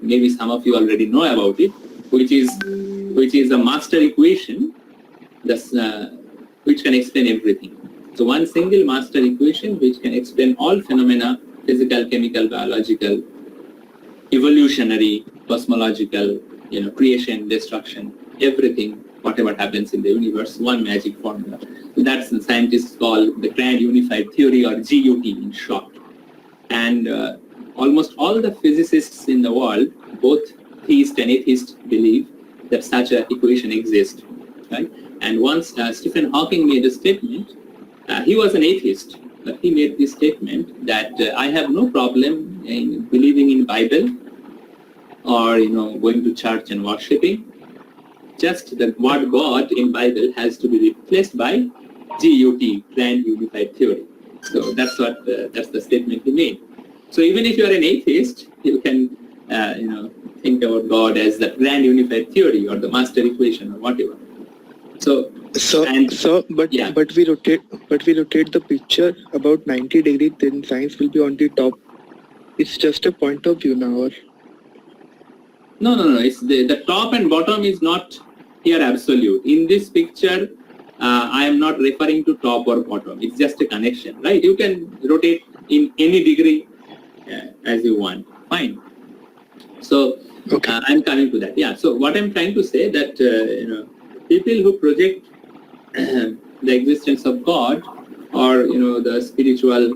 maybe some of you already know about it, which is a master equation that's, which can explain everything. So one single master equation which can explain all phenomena, physical, chemical, biological, evolutionary, cosmological, creation, destruction, everything, whatever happens in the universe, one magic formula. So that's the scientists call the Grand Unified Theory, or GUT in short. And almost all the physicists in the world, both theist and atheist, believe that such an equation exists, right? And once Stephen Hawking made a statement, he was an atheist, but he made this statement that I have no problem in believing in Bible or going to church and worshipping. Just the word God in Bible has to be replaced by GUT, Grand Unified Theory. So that's what that's the statement he made. So even if you are an atheist, you can think about God as the Grand Unified Theory or the master equation or whatever. But we rotate the picture about 90 degrees, then science will be on the top. It's just a point of view now. Or? No. It's the top and bottom is not here absolute. In this picture, I am not referring to top or bottom. It's just a connection, right? You can rotate in any degree as you want. Fine. So okay. I'm coming to that. Yeah. So what I'm trying to say that people who project the existence of God or the spiritual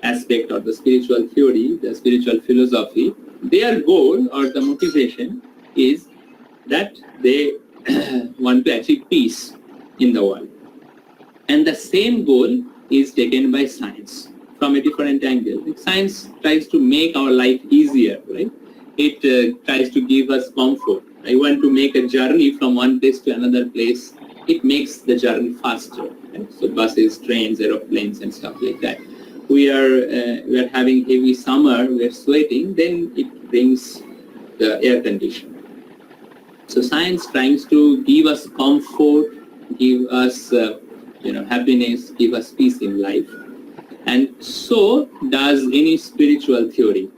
aspect or the spiritual theory, the spiritual philosophy, their goal or the motivation is that they want to achieve peace in the world. And the same goal is taken by science from a different angle. Science tries to make our life easier, right? It tries to give us comfort. I want to make a journey from one place to another place. It makes the journey faster. Right? So buses, trains, aeroplanes, and stuff like that. We are having heavy summer. We are sweating. Then it brings the air conditioner. So science tries to give us comfort, give us happiness, give us peace in life. And so does any spiritual theory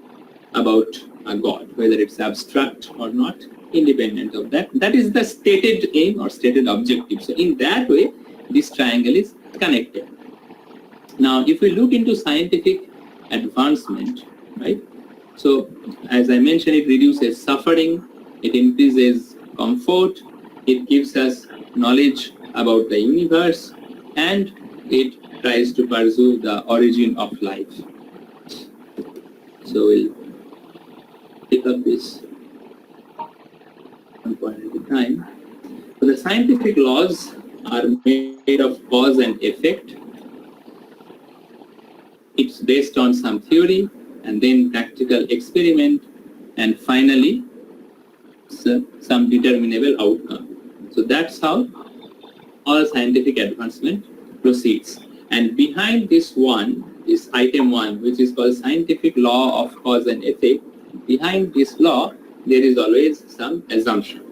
about a God, whether it's abstract or not, independent of that. That is the stated aim or stated objective. So in that way, this triangle is connected. Now, if we look into scientific advancement, right? So as I mentioned, it reduces suffering, it increases comfort, it gives us knowledge about the universe, and it tries to pursue the origin of life. So we'll pick up this one point at a time. So the scientific laws are made of cause and effect. It's based on some theory and then practical experiment and finally some determinable outcome. So that's how all scientific advancement proceeds. And behind this item 1, which is called scientific law of cause and effect, behind this law, there is always some assumption,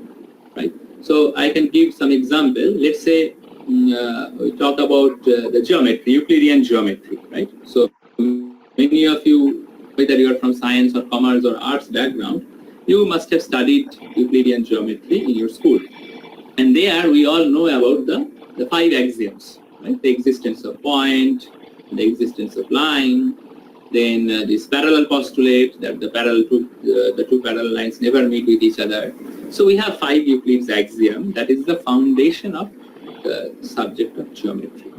right? So I can give some example. Let's say we talk about the geometry, Euclidean geometry, right? So many of you, whether you are from science or commerce or arts background, you must have studied Euclidean geometry in your school. And there we all know about the 5 axioms, right? The existence of point, the existence of line, then this parallel postulate that the two parallel lines never meet with each other. So we have 5 Euclid's axiom. That is the foundation of the subject of geometry.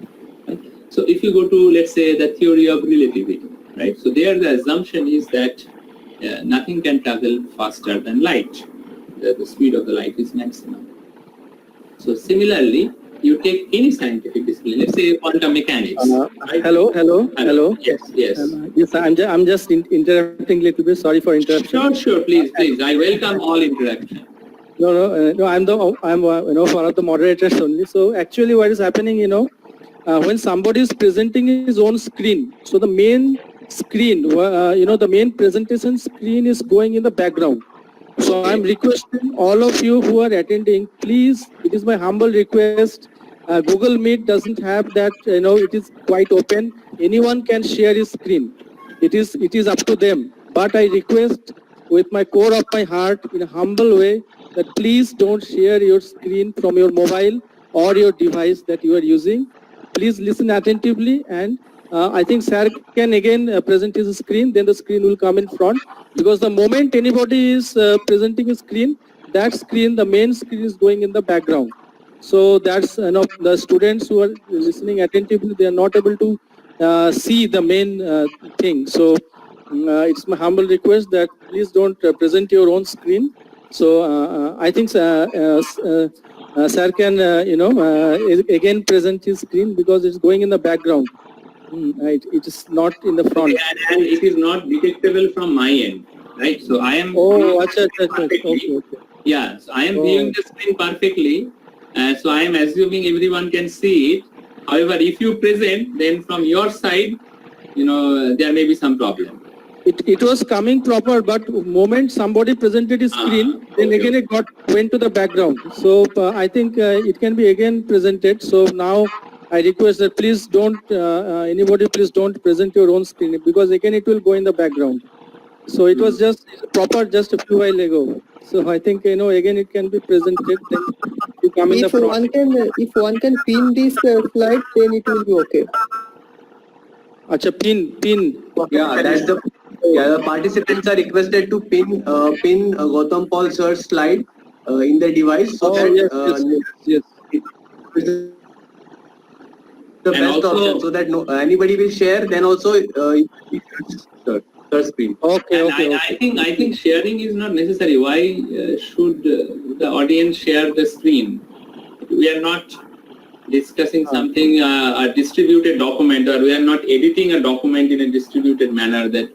Right? So if you go to, let's say, the theory of relativity, right? So there the assumption is that nothing can travel faster than light. The speed of the light is maximum. So similarly, you take any scientific discipline, let's say quantum mechanics. Right? Hello. Yes. Yes, I'm just interrupting a little bit. Sorry for interruption. Sure. Please. I welcome all interruption. No. I'm one of the moderators only. So actually, what is happening, when somebody is presenting his own screen, so the main screen, the main presentation screen is going in the background. So I'm requesting all of you who are attending, please, it is my humble request. Google Meet doesn't have that, it is quite open. Anyone can share his screen. It is up to them. But I request with my core of my heart in a humble way that please don't share your screen from your mobile or your device that you are using. Please listen attentively, and I think sir can again present his screen, then the screen will come in front, because the moment anybody is presenting a screen, that screen, the main screen is going in the background. So that's the students who are listening attentively, they are not able to see the main thing. So it's my humble request that please don't present your own screen. So I think sir can again present his screen, because it's going in the background. It is not in the front. Okay, and it is not detectable from my end, right? So I am Oh, viewing okay. perfectly. Yeah, so I am viewing the screen perfectly. So I am assuming everyone can see it. However, if you present, then from your side, there may be some problem. It was coming proper, but moment somebody presented his screen, then again it went to the background. So I think it can be again presented. So now I request that please don't anybody please don't present your own screen, because again it will go in the background. So it was just proper just a few while ago. So I think again it can be presented. Then you come in the front. If one can pin this slide, then it will be okay. Acha, pin. Yeah, the participants are requested to pin Gautam Paul sir's slide in the device, so that yes. the And best also- option, so that anybody will share. Then also sir screen. Okay. I think sharing is not necessary. Why should the audience share the screen? We are not discussing something, a distributed document, or we are not editing a document in a distributed manner that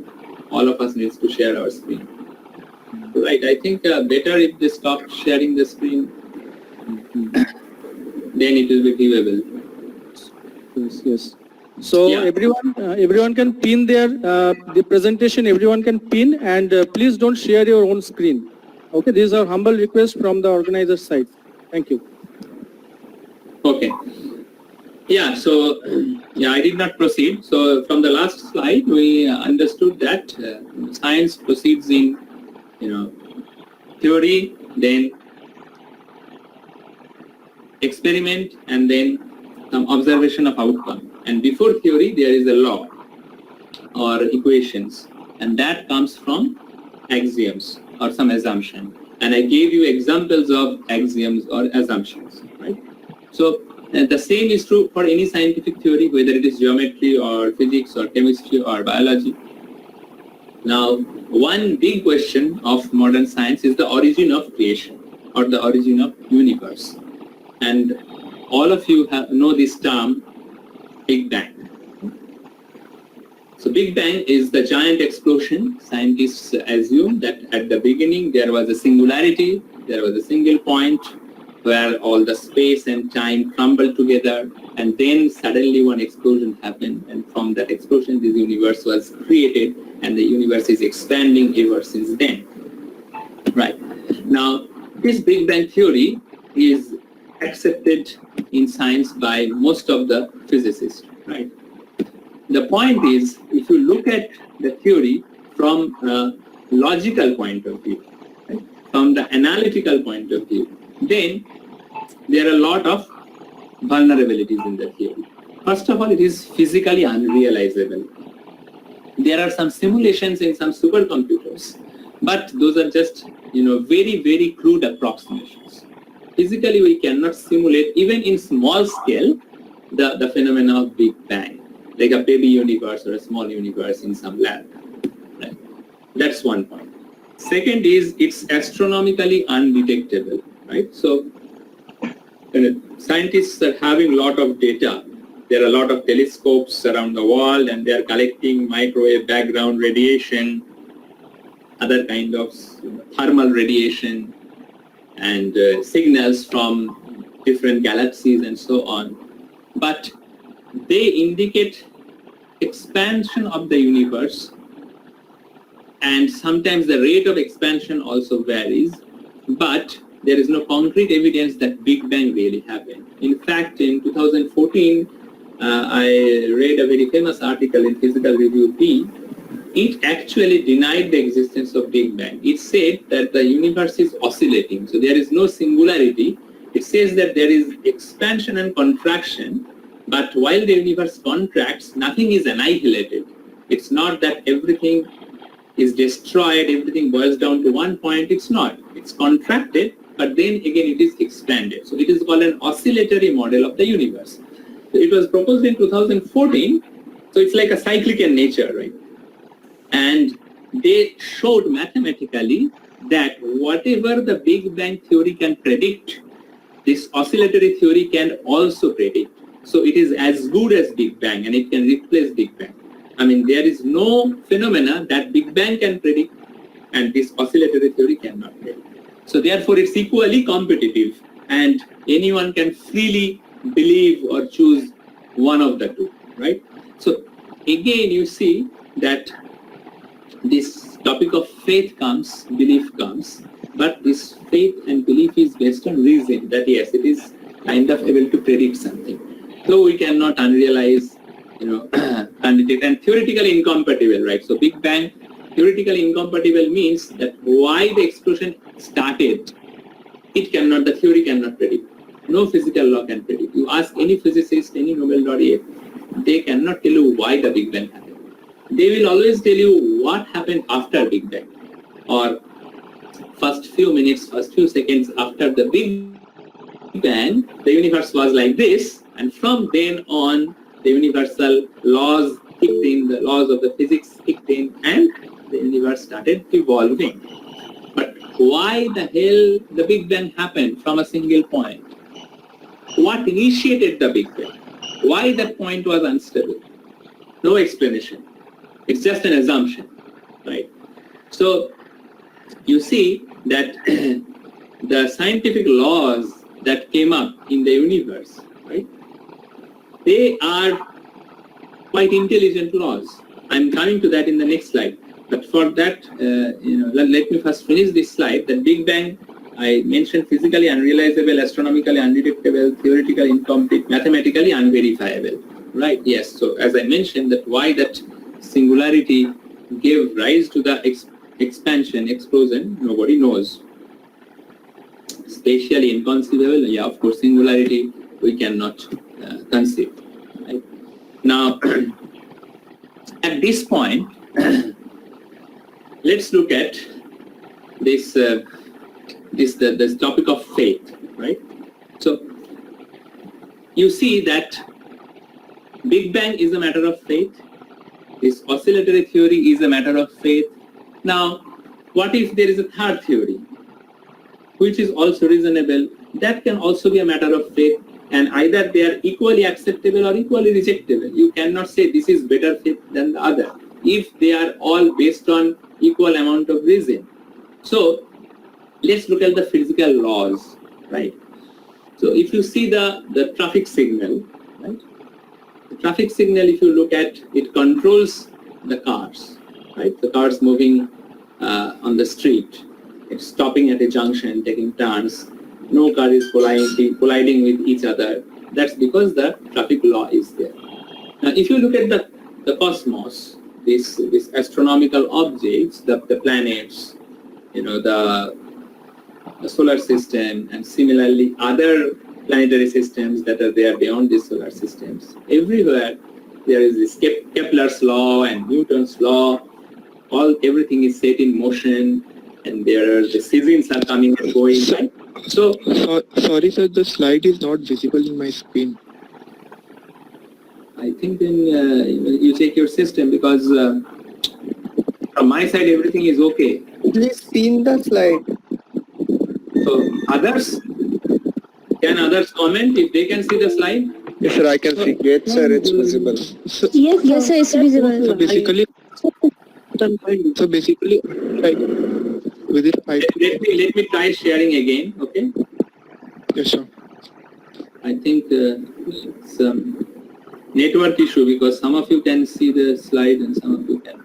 all of us needs to share our screen. Right, I think better if they stop sharing the screen, then it will be viewable. Yes. So Yeah. everyone can pin their the presentation. Everyone can pin, and please don't share your own screen. Okay, this is our humble request from the organizer side. Thank you. Okay. Yeah, so I did not proceed. So from the last slide, we understood that science proceeds in, theory, then experiment, and then some observation of outcome. And before theory, there is a law or equations, and that comes from axioms or some assumption. And I gave you examples of axioms or assumptions, right? So the same is true for any scientific theory, whether it is geometry or physics or chemistry or biology. Now, one big question of modern science is the origin of creation or the origin of universe. And all of you know this term, Big Bang. So Big Bang is the giant explosion. Scientists assume that at the beginning there was a singularity, there was a single point where all the space and time crumbled together, and then suddenly one explosion happened, and from that explosion this universe was created, and the universe is expanding ever since then. Right. Now, this Big Bang theory is accepted in science by most of the physicists, right? The point is, if you look at the theory from a logical point of view, right, from the analytical point of view, then there are a lot of vulnerabilities in the theory. First of all, it is physically unrealizable. There are some simulations in some supercomputers, but those are just, very, very crude approximations. Physically, we cannot simulate, even in small scale, the phenomena of Big Bang, like a baby universe or a small universe in some lab. Right? That's one point. Second is, it's astronomically undetectable, right? So scientists are having a lot of data. There are a lot of telescopes around the world, and they are collecting microwave background radiation, other kind of thermal radiation, and signals from different galaxies and so on. But they indicate expansion of the universe, and sometimes the rate of expansion also varies, but there is no concrete evidence that Big Bang really happened. In fact, in 2014, I read a very famous article in Physical Review B, it actually denied the existence of Big Bang. It said that the universe is oscillating, so there is no singularity. It says that there is expansion and contraction, but while the universe contracts, nothing is annihilated. It's not that everything is destroyed, everything boils down to one point. It's not. It's contracted, but then again it is expanded. So it is called an oscillatory model of the universe. So it was proposed in 2014, so it's like a cyclic in nature, right? And they showed mathematically that whatever the Big Bang theory can predict, this oscillatory theory can also predict. So it is as good as Big Bang, and it can replace Big Bang. I mean, there is no phenomena that Big Bang can predict and this oscillatory theory cannot predict. So therefore, it's equally competitive, and anyone can freely believe or choose one of the two, right? So again, you see that this topic of faith comes, belief comes, but this faith and belief is based on reason, that yes, it is kind of able to predict something. So we cannot unrealize, and theoretically incompatible, right? So Big Bang, theoretically incompatible means that why the explosion started, the theory cannot predict. No physical law can predict. You ask any physicist, any Nobel laureate, they cannot tell you why the Big Bang happened. They will always tell you what happened after Big Bang, or first few minutes, first few seconds after the Big Bang, the universe was like this, and from then on, the universal laws kicked in, the laws of the physics kicked in, and the universe started evolving. But why the hell the Big Bang happened from a single point? What initiated the Big Bang? Why that point was unstable? No explanation. It's just an assumption, right? So you see that the scientific laws that came up in the universe, right? They are quite intelligent laws. I'm coming to that in the next slide. But for that, let me first finish this slide. The Big Bang, I mentioned physically unrealizable, astronomically undetectable, theoretically incomplete, mathematically unverifiable, right? Yes. So as I mentioned, that why that singularity gave rise to the expansion, explosion, nobody knows. Spatially inconceivable, yeah, of course, singularity we cannot conceive. Right? Now, at this point, let's look at this this topic of faith, right? So you see that Big Bang is a matter of faith. This oscillatory theory is a matter of faith. Now, what if there is a third theory, which is also reasonable? That can also be a matter of faith, and either they are equally acceptable or equally rejectable. You cannot say this is better faith than the other if they are all based on equal amount of reason. So let's look at the physical laws, right? So if you see the traffic signal, right? The traffic signal, if you look at, it controls the cars, right? The cars moving on the street. It's stopping at a junction, taking turns. No car is colliding with each other. That's because the traffic law is there. Now, if you look at the cosmos, these astronomical objects, the planets, the solar system, and similarly other planetary systems that are there beyond these solar systems, everywhere there is this Kepler's law and Newton's law. Everything is set in motion, and the seasons are coming and going, right? So, sorry sir, the slide is not visible in my screen. I think then you check your system, because from my side everything is okay. Please pin the slide. So can others comment if they can see the slide? Yes sir, I can see. Yes sir, it's visible. Yes, sir, it's visible. So basically, like within 5 Let me try sharing again, okay? Yes sir. I think it's a network issue, because some of you can see the slide and some of you cannot.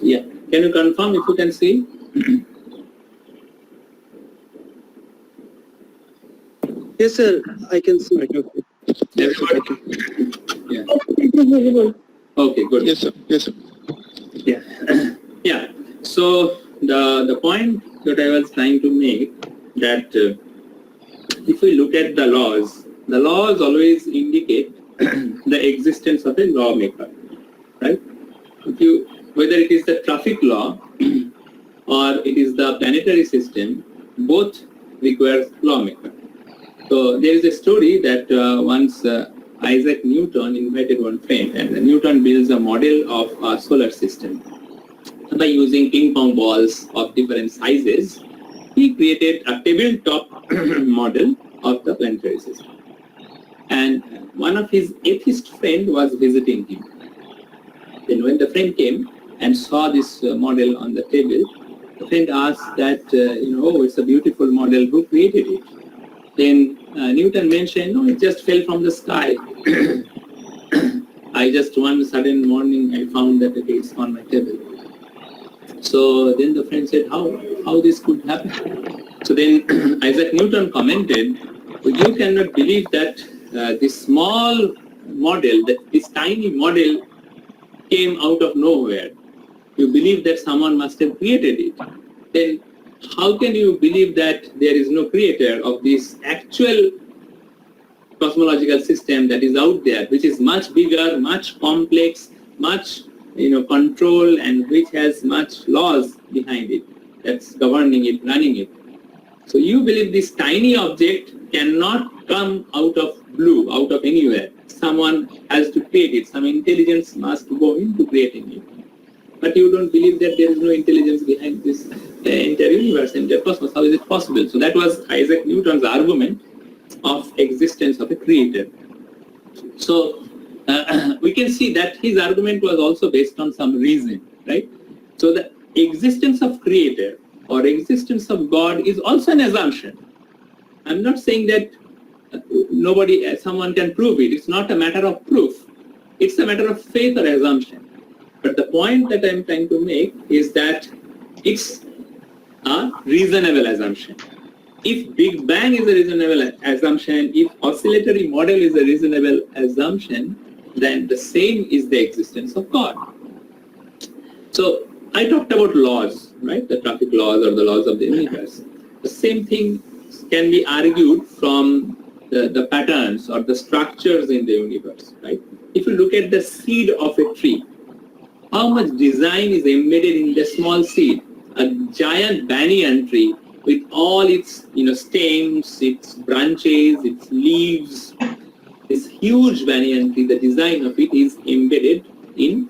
Yeah. Can you confirm if you can see? Yes, sir. I can see. I can see. Yes, sir, I can. Yeah. It is visible. Okay, good. Yes, sir. Yes, sir. Yeah. Yeah. So the point that I was trying to make that if we look at the laws always indicate the existence of a lawmaker, right? If you, whether it is the traffic law or it is the planetary system, both require lawmaker. So there is a story that once Isaac Newton invited one friend, and Newton builds a model of a solar system by using ping pong balls of different sizes. He created a tabletop model of the planetary system. And one of his atheist friend was visiting him. Then when the friend came and saw this model on the table, the friend asked that, oh, it's a beautiful model, who created it? Then Newton mentioned, no, it just fell from the sky. I just one sudden morning I found that it's on my table. So then the friend said, how this could happen? So then Isaac Newton commented, you cannot believe that this small model, that this tiny model came out of nowhere. You believe that someone must have created it. Then how can you believe that there is no creator of this actual cosmological system that is out there, which is much bigger, much complex, much control, and which has much laws behind it that's governing it, running it. So you believe this tiny object cannot come out of blue, out of anywhere. Someone has to create it. Some intelligence must go into creating it. But you don't believe that there is no intelligence behind this entire universe, entire cosmos. How is it possible? So that was Isaac Newton's argument of existence of a creator. So we can see that his argument was also based on some reason, right? So the existence of creator or existence of God is also an assumption. I'm not saying that someone can prove it. It's not a matter of proof. It's a matter of faith or assumption. But the point that I'm trying to make is that it's a reasonable assumption. If Big Bang is a reasonable assumption, if oscillatory model is a reasonable assumption, then the same is the existence of God. So I talked about laws, right? The traffic laws or the laws of the universe. The same thing can be argued from the patterns or the structures in the universe, right? If you look at the seed of a tree, how much design is embedded in the small seed? A giant banyan tree with all its stems, its branches, its leaves, this huge banyan tree, the design of it is embedded in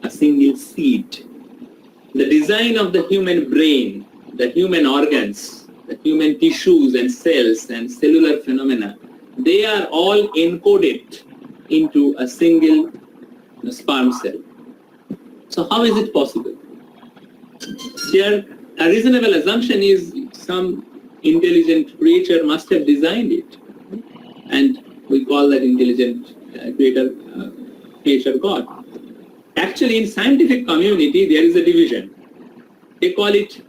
a single seed. The design of the human brain, the human organs, the human tissues and cells and cellular phenomena, they are all encoded into a single sperm cell. So how is it possible? Here, a reasonable assumption is some intelligent creature must have designed it. And we call that intelligent creature God. Actually, in scientific community, there is a division. They call it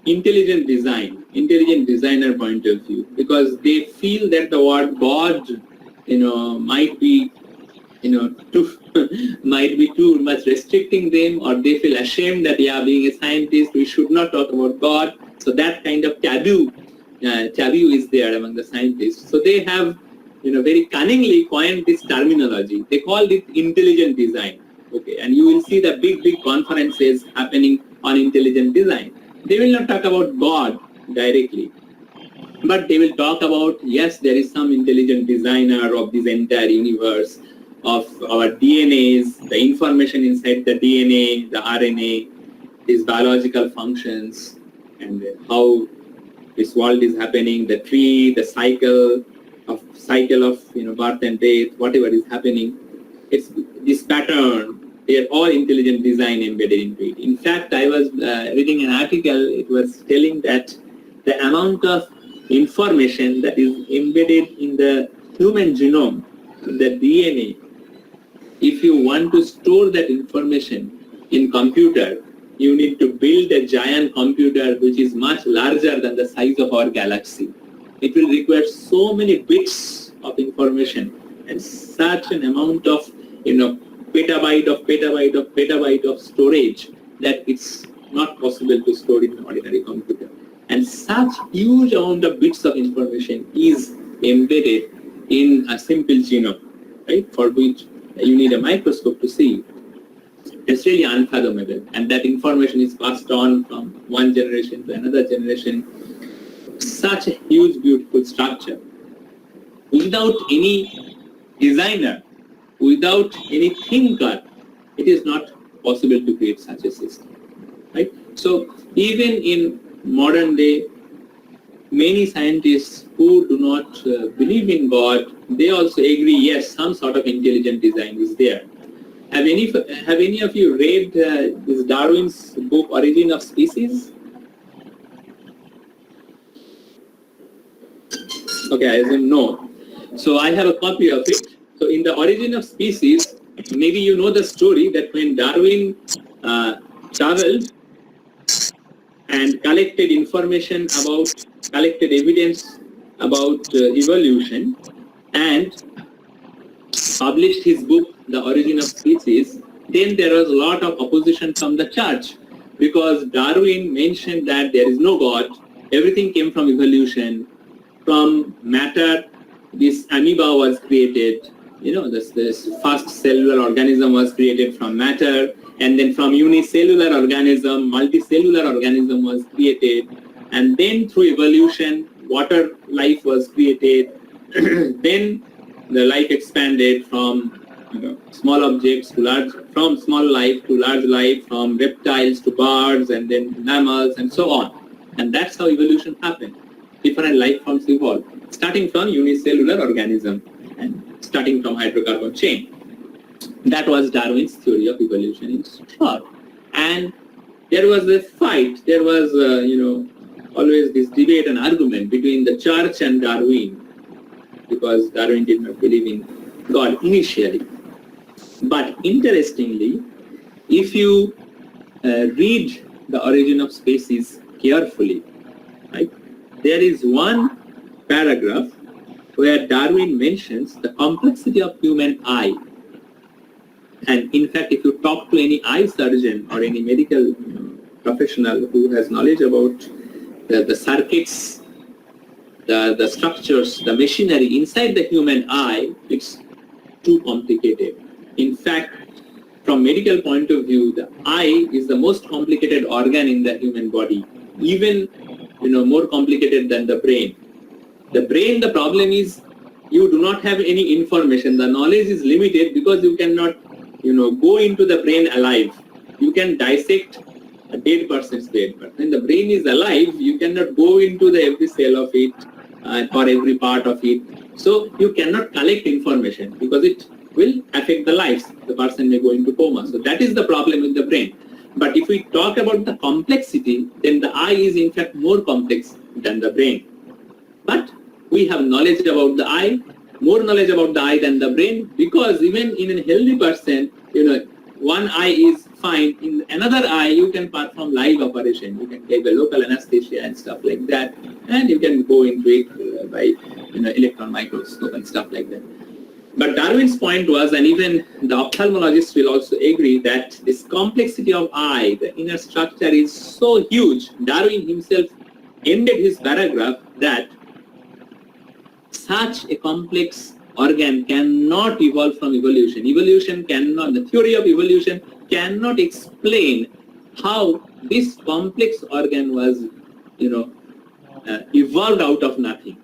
intelligent design, intelligent designer point of view, because they feel that the word God, might be too much restricting them, or they feel ashamed that being a scientist we should not talk about God. So that kind of taboo is there among the scientists. So they have very cunningly coined this terminology. They called it intelligent design. Okay, and you will see the big conferences happening on intelligent design. They will not talk about God directly, but they will talk about, yes, there is some intelligent designer of this entire universe, of our DNAs, the information inside the DNA, the RNA, these biological functions, and how this world is happening, the tree, the cycle of birth and death, whatever is happening. It's this pattern. They are all intelligent design embedded into it. In fact, I was reading an article. It was telling that the amount of information that is embedded in the human genome, the DNA, if you want to store that information in computer, you need to build a giant computer which is much larger than the size of our galaxy. It will require so many bits of information and such an amount of, petabyte of storage that it's not possible to store in an ordinary computer. And such huge amount of bits of information is embedded in a simple genome, right, for which you need a microscope to see. It's really unfathomable, and that information is passed on from one generation to another generation. Such a huge, beautiful structure. Without any designer, without any thinker, it is not possible to create such a system, right? So even in modern day, many scientists who do not believe in God, they also agree, yes, some sort of intelligent design is there. Have any of you read this Darwin's book, Origin of Species? Okay, I assume no. So I have a copy of it. So in the Origin of Species, maybe you know the story that when Darwin traveled and collected evidence about evolution and published his book, The Origin of Species, then there was a lot of opposition from the church because Darwin mentioned that there is no God, everything came from evolution, from matter, this amoeba was created, this first cellular organism was created from matter, and then from unicellular organism, multicellular organism was created, and then through evolution, water life was created, then the life expanded from small objects to large, from small life to large life, from reptiles to birds, and then mammals, and so on. And that's how evolution happened. Different life forms evolved, starting from unicellular organism and starting from hydrocarbon chain. That was Darwin's theory of evolution in short. And there was a fight. There was, always this debate and argument between the church and Darwin, because Darwin did not believe in God initially. But interestingly, if you read The Origin of Species carefully, right, there is one paragraph where Darwin mentions the complexity of human eye. And in fact, if you talk to any eye surgeon or any medical professional who has knowledge about the circuits, the structures, the machinery inside the human eye, it's too complicated. In fact, from medical point of view, the eye is the most complicated organ in the human body, even more complicated than the brain. The brain, the problem is you do not have any information. The knowledge is limited because you cannot, go into the brain alive. You can dissect a dead person's brain, but when the brain is alive, you cannot go into every cell of it or every part of it. So you cannot collect information because it will affect the lives. The person may go into coma. So that is the problem with the brain. But if we talk about the complexity, then the eye is in fact more complex than the brain. But we have knowledge about the eye, more knowledge about the eye than the brain, because even in a healthy person, one eye is fine. In another eye, you can perform live operation. You can take a local anesthesia and stuff like that, and you can go into it by electron microscope and stuff like that. But Darwin's point was, and even the ophthalmologists will also agree, that this complexity of eye, the inner structure is so huge. Darwin himself ended his paragraph that such a complex organ cannot evolve from evolution. Evolution cannot, the theory of evolution cannot explain how this complex organ was, evolved out of nothing.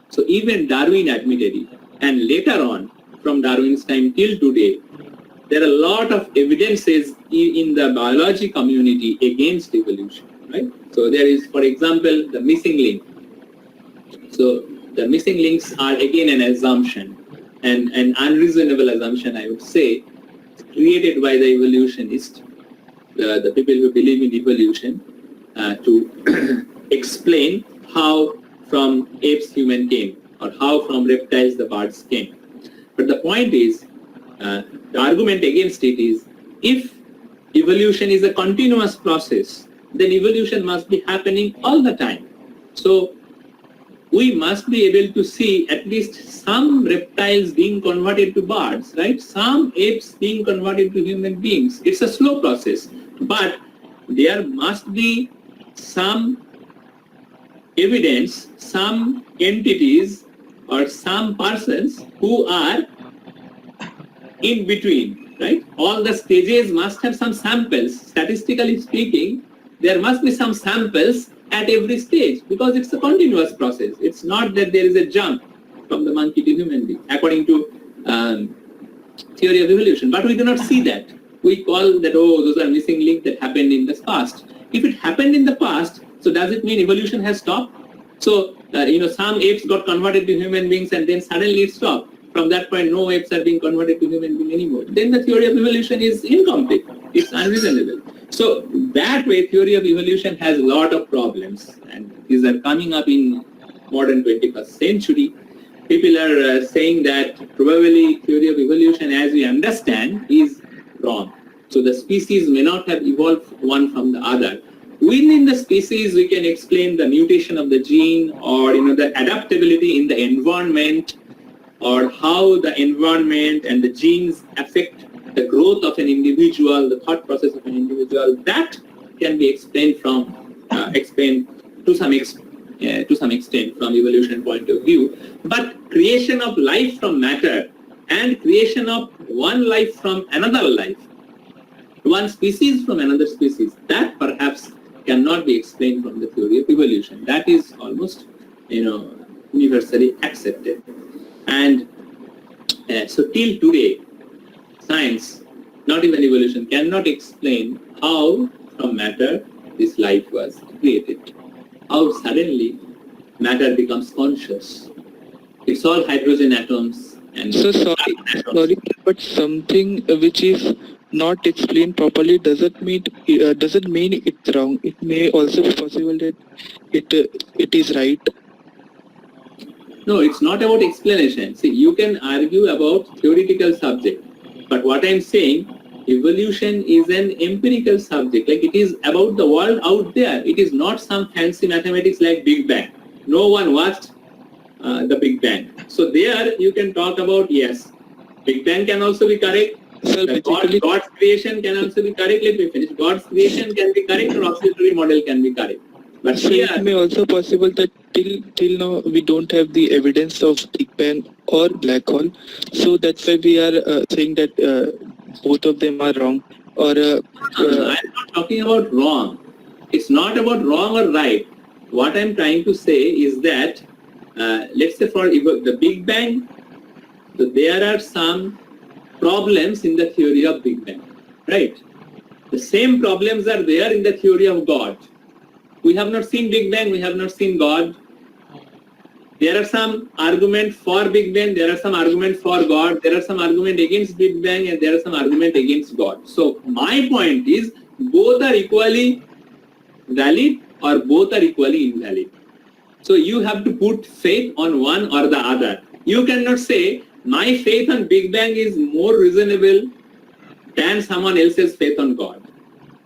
So even Darwin admitted it. And later on, from Darwin's time till today, there are a lot of evidences in the biology community against evolution, right? So there is, for example, the missing link. So the missing links are again an assumption, and an unreasonable assumption, I would say, created by the evolutionists, the people who believe in evolution, to explain how from apes human came, or how from reptiles the birds came. But the point is, the argument against it is, if evolution is a continuous process, then evolution must be happening all the time. So we must be able to see at least some reptiles being converted to birds, right? Some apes being converted to human beings. It's a slow process, but there must be some evidence, some entities or some persons who are in between, right? All the stages must have some samples. Statistically speaking, there must be some samples at every stage because it's a continuous process. It's not that there is a jump from the monkey to human being according to theory of evolution. But we do not see that. We call that, oh, those are missing links that happened in the past. If it happened in the past, so does it mean evolution has stopped? So, some apes got converted to human beings and then suddenly it stopped. From that point, no apes are being converted to human beings anymore. Then the theory of evolution is incomplete. It's unreasonable. So that way, theory of evolution has a lot of problems, and these are coming up in modern 21st century. People are saying that probably theory of evolution, as we understand, is wrong. So the species may not have evolved one from the other. Within the species, we can explain the mutation of the gene, or the adaptability in the environment, or how the environment and the genes affect the growth of an individual, the thought process of an individual. That can be explained to some extent from evolution point of view. But creation of life from matter and creation of one life from another life, one species from another species, that perhaps cannot be explained from the theory of evolution. That is almost universally accepted. And so till today, science, not even evolution, cannot explain how from matter this life was created. How suddenly matter becomes conscious. It's all hydrogen atoms and So carbon atoms. sorry, but something which is not explained properly doesn't mean it's wrong. It may also be possible that it is right. No, it's not about explanation. See, you can argue about theoretical subject, but what I'm saying, evolution is an empirical subject. Like, it is about the world out there. It is not some fancy mathematics like Big Bang. No one watched the Big Bang. So there you can talk about, yes, Big Bang can also be correct. Sir, basically, God's creation can also be correct. Let me finish. God's creation can be correct, or oscillatory model can be correct. But so here, it may also possible that till now we don't have the evidence of Big Bang or black hole. So that's why we are saying that both of them are wrong. Or I'm not talking about wrong. It's not about wrong or right. What I'm trying to say is that, let's say for the Big Bang, so there are some problems in the theory of Big Bang, right? The same problems are there in the theory of God. We have not seen Big Bang, we have not seen God. There are some arguments for Big Bang, there are some arguments for God, there are some arguments against Big Bang, and there are some arguments against God. So my point is, both are equally valid or both are equally invalid. So you have to put faith on one or the other. You cannot say, my faith on Big Bang is more reasonable than someone else's faith on God.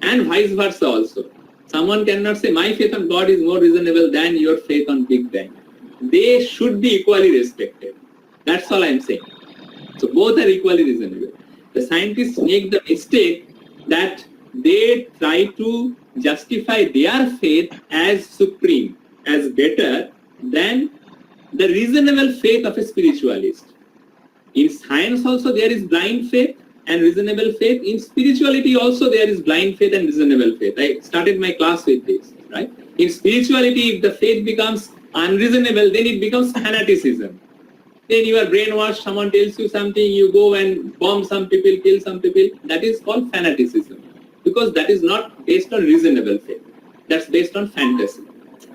And vice versa also. Someone cannot say, my faith on God is more reasonable than your faith on Big Bang. They should be equally respected. That's all I'm saying. So both are equally reasonable. The scientists make the mistake that they try to justify their faith as supreme, as better than the reasonable faith of a spiritualist. In science also there is blind faith and reasonable faith. In spirituality also there is blind faith and reasonable faith. I started my class with this, right? In spirituality, if the faith becomes unreasonable, then it becomes fanaticism. Then you are brainwashed, someone tells you something, you go and bomb some people, kill some people. That is called fanaticism, because that is not based on reasonable faith. That's based on fantasy.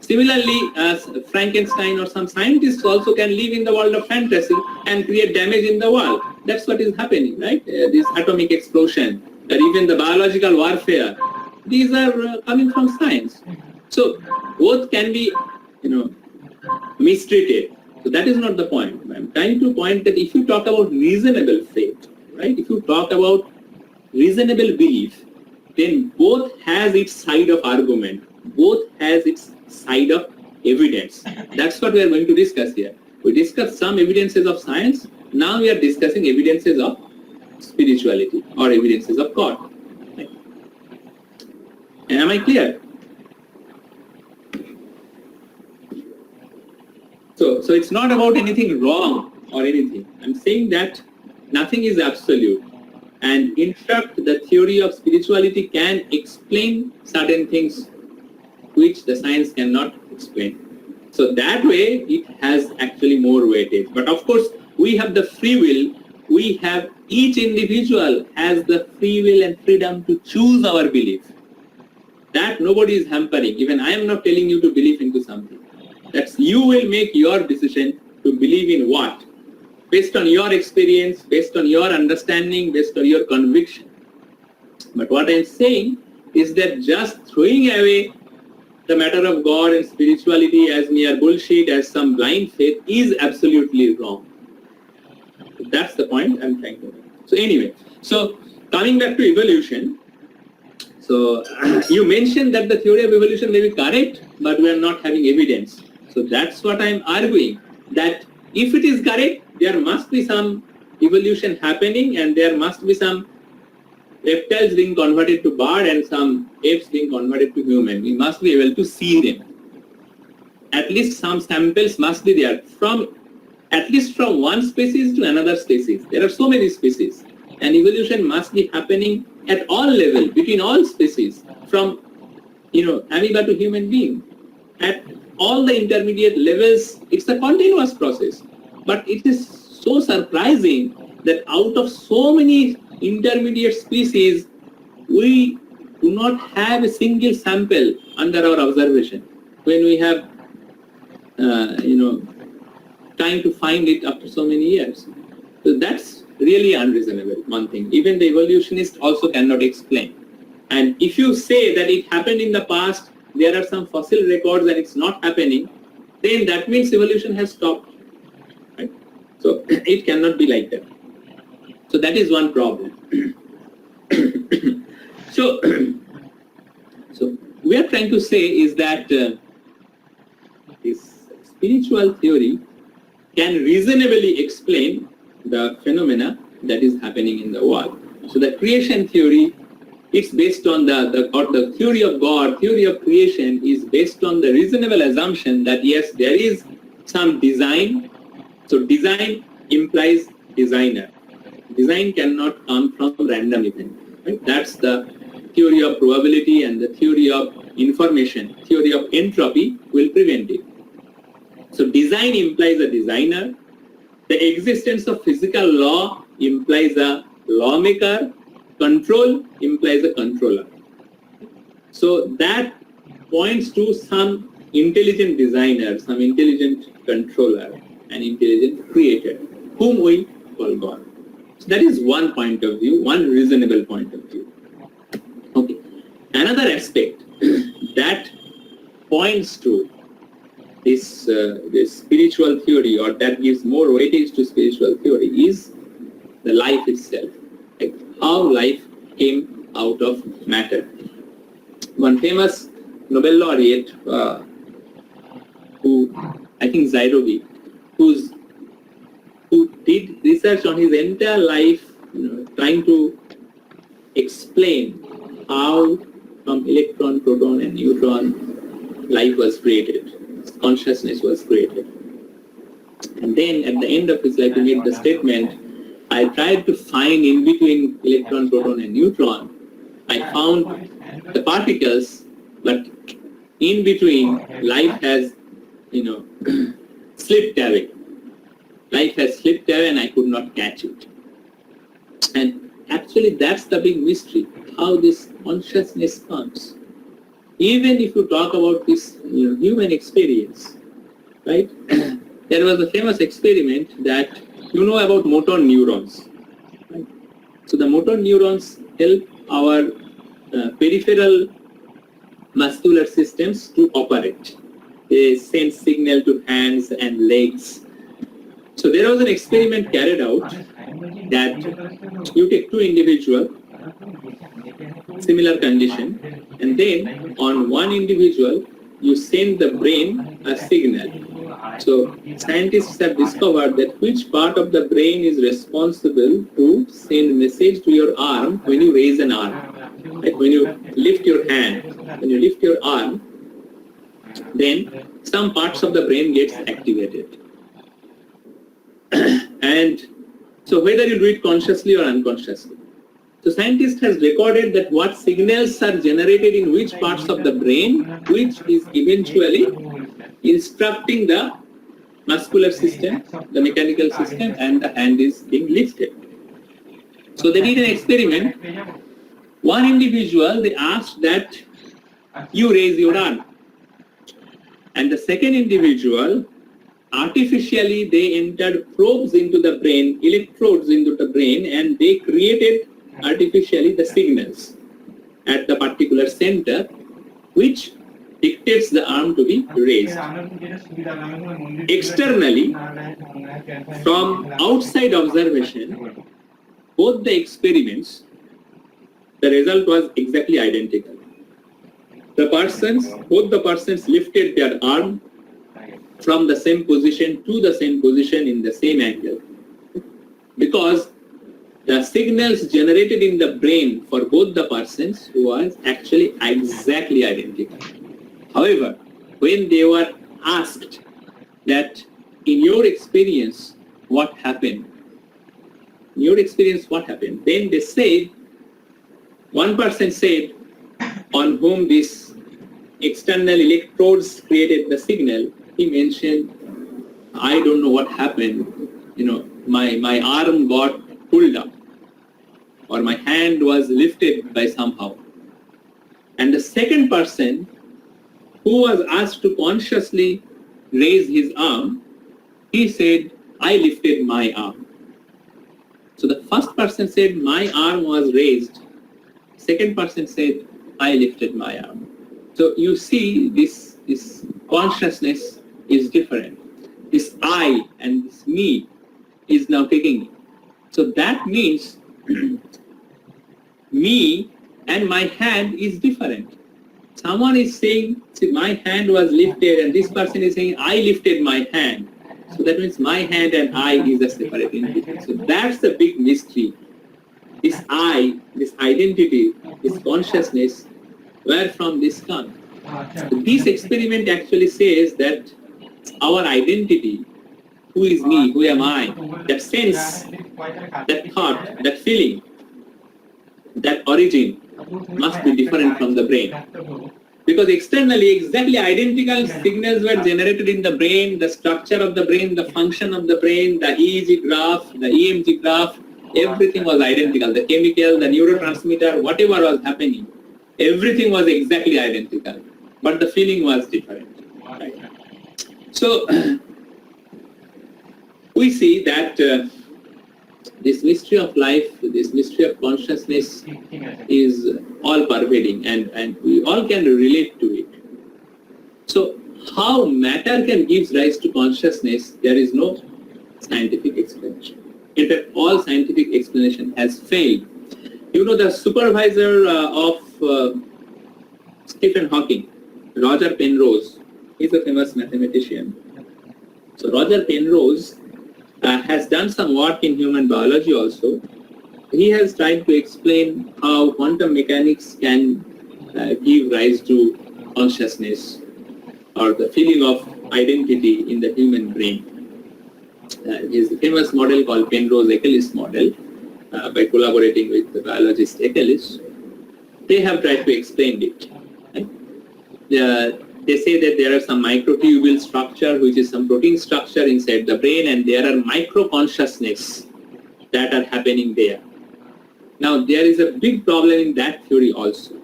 Similarly, as Frankenstein or some scientists also can live in the world of fantasy and create damage in the world. That's what is happening, right? This atomic explosion, or even the biological warfare. These are coming from science. So both can be, mistreated. So that is not the point. I'm trying to point that if you talk about reasonable faith, right? If you talk about reasonable belief, then both has its side of argument, both has its side of evidence. That's what we are going to discuss here. We discussed some evidences of science. Now we are discussing evidences of spirituality or evidences of God. Right? Am I clear? So it's not about anything wrong or anything. I'm saying that nothing is absolute. And in fact, the theory of spirituality can explain certain things which the science cannot explain. So that way, it has actually more weightage. But of course, we have the free will. We have, each individual has the free will and freedom to choose our belief. That nobody is hampering. Even I am not telling you to believe into something. That's you will make your decision to believe in what? Based on your experience, based on your understanding, based on your conviction. But what I'm saying is that just throwing away the matter of God and spirituality as mere bullshit, as some blind faith, is absolutely wrong. That's the point I'm trying to make. So anyway, so coming back to evolution, so you mentioned that the theory of evolution may be correct, but we are not having evidence. So that's what I'm arguing, that if it is correct, there must be some evolution happening and there must be some reptiles being converted to bird and some apes being converted to human. We must be able to see them. At least some samples must be there, at least from one species to another species. There are so many species, and evolution must be happening at all levels, between all species, from amoeba to human being. At all the intermediate levels, it's a continuous process. But it is so surprising that out of so many intermediate species, we do not have a single sample under our observation when we have, trying to find it after so many years. So that's really unreasonable, one thing. Even the evolutionists also cannot explain. And if you say that it happened in the past, there are some fossil records and it's not happening, then that means evolution has stopped. Right? So it cannot be like that. So that is one problem. So we are trying to say is that this spiritual theory can reasonably explain the phenomena that is happening in the world. So the creation theory, it's based on the theory of God, theory of creation is based on the reasonable assumption that yes, there is some design. So design implies designer. Design cannot come from random event. Right? That's the theory of probability, and the theory of information, theory of entropy will prevent it. So design implies a designer. The existence of physical law implies a lawmaker. Control implies a controller. So that points to some intelligent designer, some intelligent controller, an intelligent creator, whom we call God. So that is one point of view, one reasonable point of view. Okay. Another aspect that points to this spiritual theory, or that gives more weightage to spiritual theory, is the life itself. Like how life came out of matter. One famous Nobel laureate, who I think Zairobi, who did research on his entire life, trying to explain how from electron, proton, and neutron life was created, consciousness was created. And then at the end of his life, he made the statement, I tried to find in between electron, proton, and neutron. I found the particles, but in between, life has, slipped away. Life has slipped away and I could not catch it. And actually, that's the big mystery, how this consciousness comes. Even if you talk about this human experience, right? There was a famous experiment that about motor neurons. Right? So the motor neurons help our peripheral muscular systems to operate. They send signal to hands and legs. So there was an experiment carried out that you take two individuals, similar condition, and then on one individual you send the brain a signal. So scientists have discovered that which part of the brain is responsible to send message to your arm when you raise an arm. Like when you lift your hand, when you lift your arm, then some parts of the brain gets activated. And so whether you do it consciously or unconsciously. So scientists has recorded that what signals are generated in which parts of the brain, which is eventually instructing the muscular system, the mechanical system, and the hand is being lifted. So they did an experiment. One individual, they asked that you raise your arm. And the second individual, artificially they entered probes into the brain, electrodes into the brain, and they created artificially the signals at the particular center, which dictates the arm to be raised. Externally, from outside observation, both the experiments, the result was exactly identical. Both the persons lifted their arm from the same position to the same position in the same angle, because the signals generated in the brain for both the persons was actually exactly identical. However, when they were asked that in your experience what happened, then they said, one person said, on whom this external electrodes created the signal, he mentioned, I don't know what happened, my arm got pulled up or my hand was lifted by somehow. And the second person who was asked to consciously raise his arm, he said, I lifted my arm. So the first person said, my arm was raised. Second person said, I lifted my arm. So you see this consciousness is different. This I and this me is now taking it. So that means me and my hand is different. Someone is saying, see, my hand was lifted, and this person is saying, I lifted my hand. So that means my hand and I is a separate entity. So that's the big mystery. This I, this identity, this consciousness, where from this comes? So this experiment actually says that our identity, who is me, who am I, that sense, that thought, that feeling, that origin must be different from the brain. Because externally, exactly identical signals were generated in the brain, the structure of the brain, the function of the brain, the EEG graph, the EMG graph, everything was identical. The chemical, the neurotransmitter, whatever was happening, everything was exactly identical. But the feeling was different. Right? So, we see that this mystery of life, this mystery of consciousness is all pervading, and we all can relate to it. So how matter can give rise to consciousness, there is no scientific explanation. In fact, all scientific explanation has failed. You know, the supervisor of Stephen Hawking, Roger Penrose, he's a famous mathematician. So Roger Penrose has done some work in human biology also. He has tried to explain how quantum mechanics can give rise to consciousness or the feeling of identity in the human brain. His famous model called Penrose-Eccles model, by collaborating with the biologist Eccles, they have tried to explain it. Right? They say that there are some microtubule structure, which is some protein structure inside the brain, and there are micro-consciousness that are happening there. Now, there is a big problem in that theory also,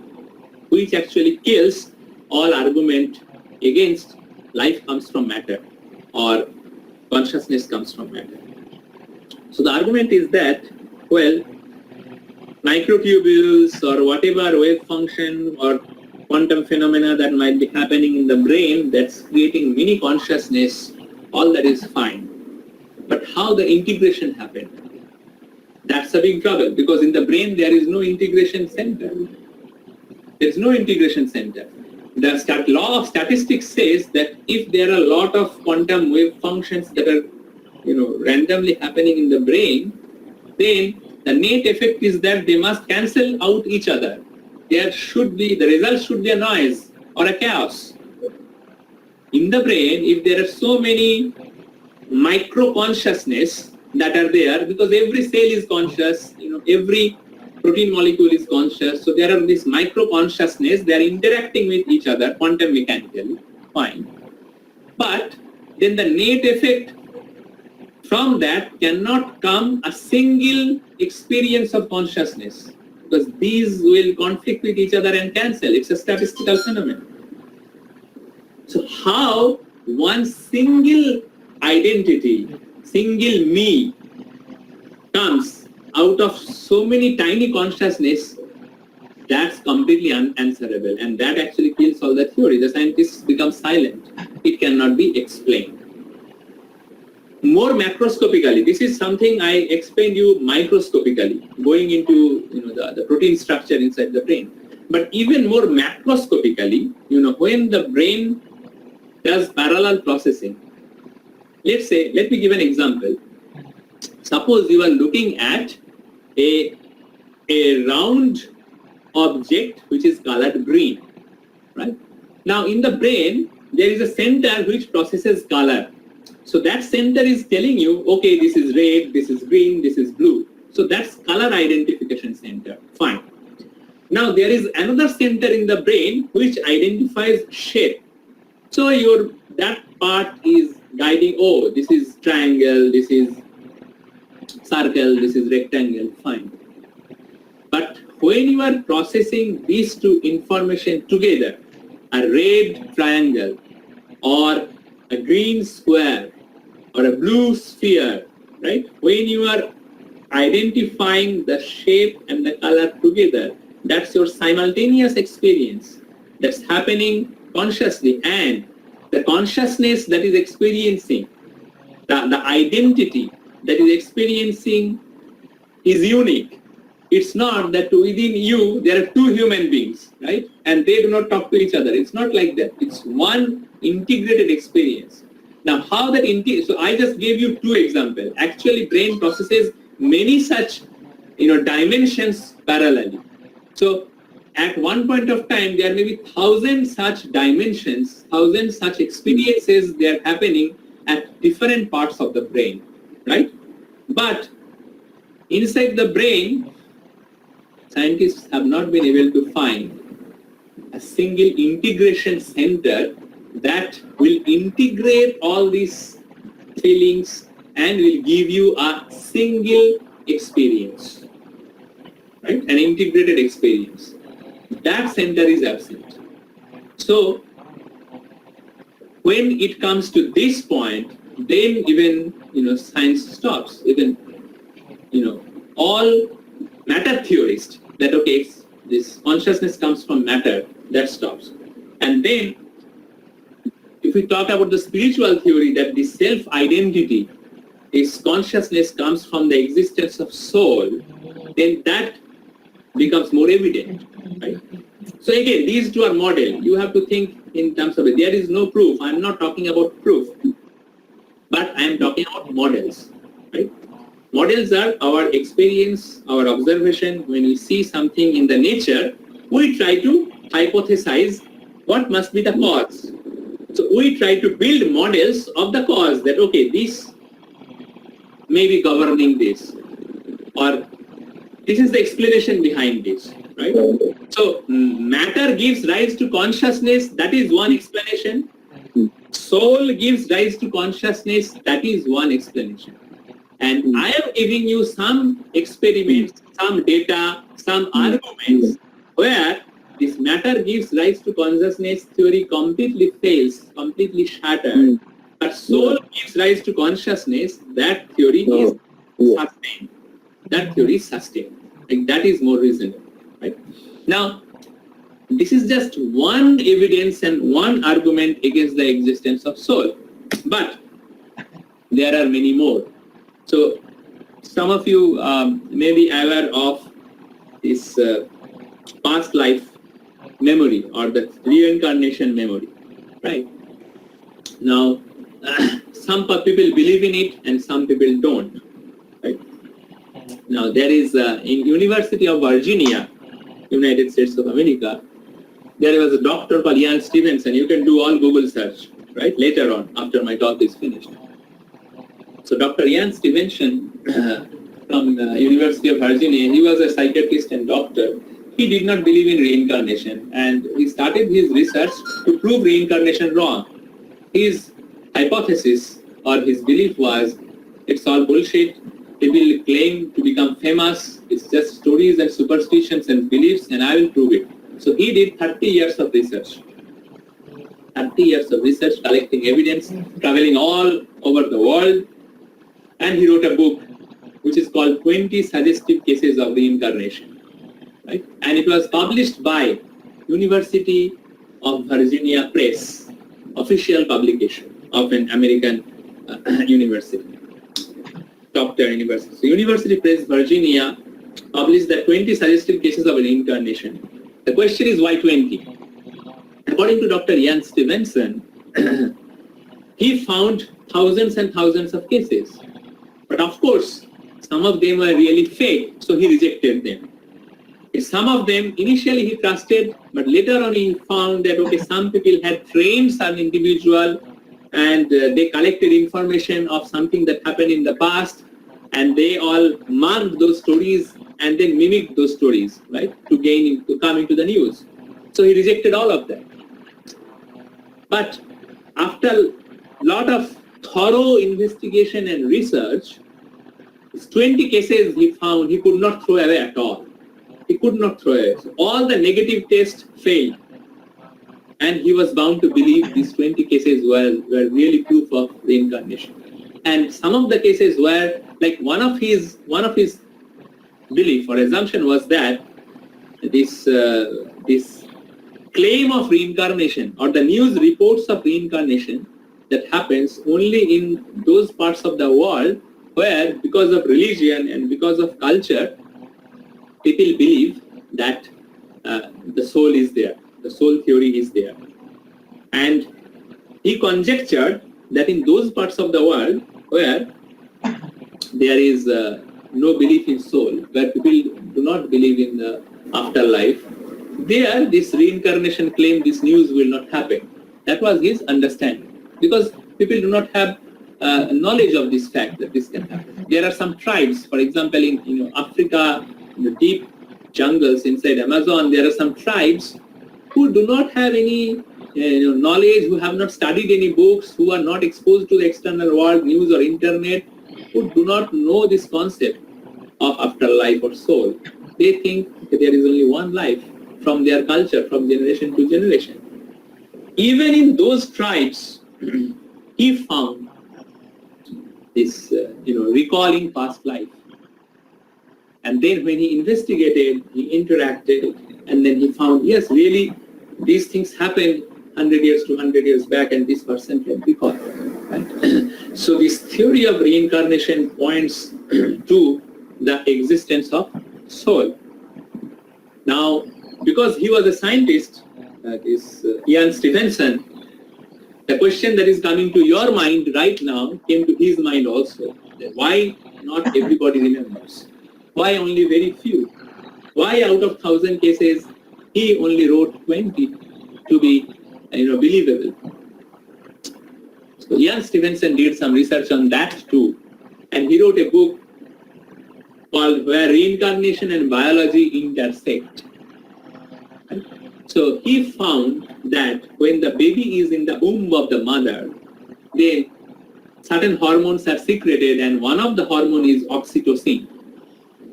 which actually kills all argument against life comes from matter or consciousness comes from matter. So the argument is that, well, microtubules or whatever wave function or quantum phenomena that might be happening in the brain that's creating mini consciousness, all that is fine. But how the integration happened? That's a big trouble, because in the brain there is no integration center. There's no integration center. The law of statistics says that if there are a lot of quantum wave functions that are, randomly happening in the brain, then the net effect is that they must cancel out each other. The result should be a noise or a chaos. In the brain, if there are so many micro consciousness that are there, because every cell is conscious, every protein molecule is conscious, so there are this micro consciousness, they are interacting with each other quantum mechanically, fine. But then the net effect from that cannot come a single experience of consciousness, because these will conflict with each other and cancel. It's a statistical phenomenon. So how one single identity, single me, comes out of so many tiny consciousness, that's completely unanswerable, and that actually kills all the theory. The scientists become silent. It cannot be explained. More macroscopically, this is something I explained you microscopically, going into the protein structure inside the brain. But even more macroscopically, when the brain does parallel processing, let me give an example. Suppose you are looking at a round object which is colored green, right? Now in the brain, there is a center which processes color. So that center is telling you, okay, this is red, this is green, this is blue. So that's color identification center, fine. Now there is another center in the brain which identifies shape. So that part is guiding, oh, this is triangle, this is circle, this is rectangle, fine. But when you are processing these two information together, a red triangle or a green square or a blue sphere, right? When you are identifying the shape and the color together, that's your simultaneous experience that's happening consciously, and the consciousness that is experiencing, the identity that is experiencing is unique. It's not that within you there are two human beings, right? And they do not talk to each other. It's not like that. It's one integrated experience. Now how that so I just gave you two examples. Actually brain processes many such dimensions parallelly. So at one point of time, there may be 1,000 such dimensions, 1,000 such experiences they are happening at different parts of the brain, right? But inside the brain, scientists have not been able to find a single integration center that will integrate all these feelings and will give you a single experience, right? An integrated experience. That center is absent. So when it comes to this point, then even science stops. Even all matter theorists that okay, this consciousness comes from matter, that stops. And then if we talk about the spiritual theory that the self-identity, this consciousness comes from the existence of soul, then that becomes more evident, right? So again, these two are model. You have to think in terms of it. There is no proof. I'm not talking about proof, but I am talking about models, right? Models are our experience, our observation. When we see something in the nature, we try to hypothesize what must be the cause. So we try to build models of the cause that, okay, this may be governing this, or this is the explanation behind this, right? So matter gives rise to consciousness, that is one explanation. Soul gives rise to consciousness, that is one explanation. And I am giving you some experiments, some data, some arguments where this matter gives rise to consciousness theory completely fails, completely shattered. But soul gives rise to consciousness, that theory is sustained. That theory is sustained. Like that is more reasonable, right? Now, this is just one evidence and one argument against the existence of soul. But there are many more. So some of you may be aware of this past life memory or the reincarnation memory, right? Now, some people believe in it and some people don't, right? Now, there is in University of Virginia, United States of America, there was a doctor called Ian Stevenson. You can do all Google search, right, later on after my talk is finished. So Dr. Ian Stevenson from University of Virginia, he was a psychiatrist and doctor. He did not believe in reincarnation, and he started his research to prove reincarnation wrong. His hypothesis or his belief was, it's all bullshit. People claim to become famous. It's just stories and superstitions and beliefs, and I will prove it. So he did 30 years of research. 30 years of research, collecting evidence, traveling all over the world, and he wrote a book which is called 20 Suggestive Cases of Reincarnation. Right? And it was published by University of Virginia Press, official publication of an American university, top-tier university. So University Press Virginia published the 20 Suggestive Cases of Reincarnation. The question is, why 20? According to Dr. Ian Stevenson, he found thousands and thousands of cases. But of course, some of them were really fake, so he rejected them. Some of them, initially he trusted, but later on he found that, okay, some people had trained some individual and they collected information of something that happened in the past, and they all marked those stories and then mimicked those stories, right, to come into the news. So he rejected all of that. But after a lot of thorough investigation and research, 20 cases he found he could not throw away at all. He could not throw away. So all the negative tests failed. And he was bound to believe these 20 cases were really proof of reincarnation. And some of the cases were, like one of his belief or assumption was that this claim of reincarnation or the news reports of reincarnation that happens only in those parts of the world where, because of religion and because of culture, people believe that the soul is there, the soul theory is there. And he conjectured that in those parts of the world where there is no belief in soul, where people do not believe in the afterlife, there this reincarnation claim, this news will not happen. That was his understanding. Because people do not have knowledge of this fact that this can happen. There are some tribes, for example, in Africa, in the deep jungles inside Amazon, there are some tribes who do not have any knowledge, who have not studied any books, who are not exposed to the external world, news or internet, who do not know this concept of afterlife or soul. They think that there is only one life from their culture, from generation to generation. Even in those tribes, he found this, recalling past life. And then when he investigated, he interacted, and then he found, yes, really, these things happened 100 years, 200 years back, and this person can recall. Right? So this theory of reincarnation points to the existence of soul. Now, because he was a scientist, Ian Stevenson, the question that is coming to your mind right now came to his mind also. Why not everybody remembers? Why only very few? Why out of 1,000 cases he only wrote 20 to be believable? So Ian Stevenson did some research on that too, and he wrote a book called Where Reincarnation and Biology Intersect. Right? So he found that when the baby is in the womb of the mother, then certain hormones are secreted, and one of the hormones is oxytocin.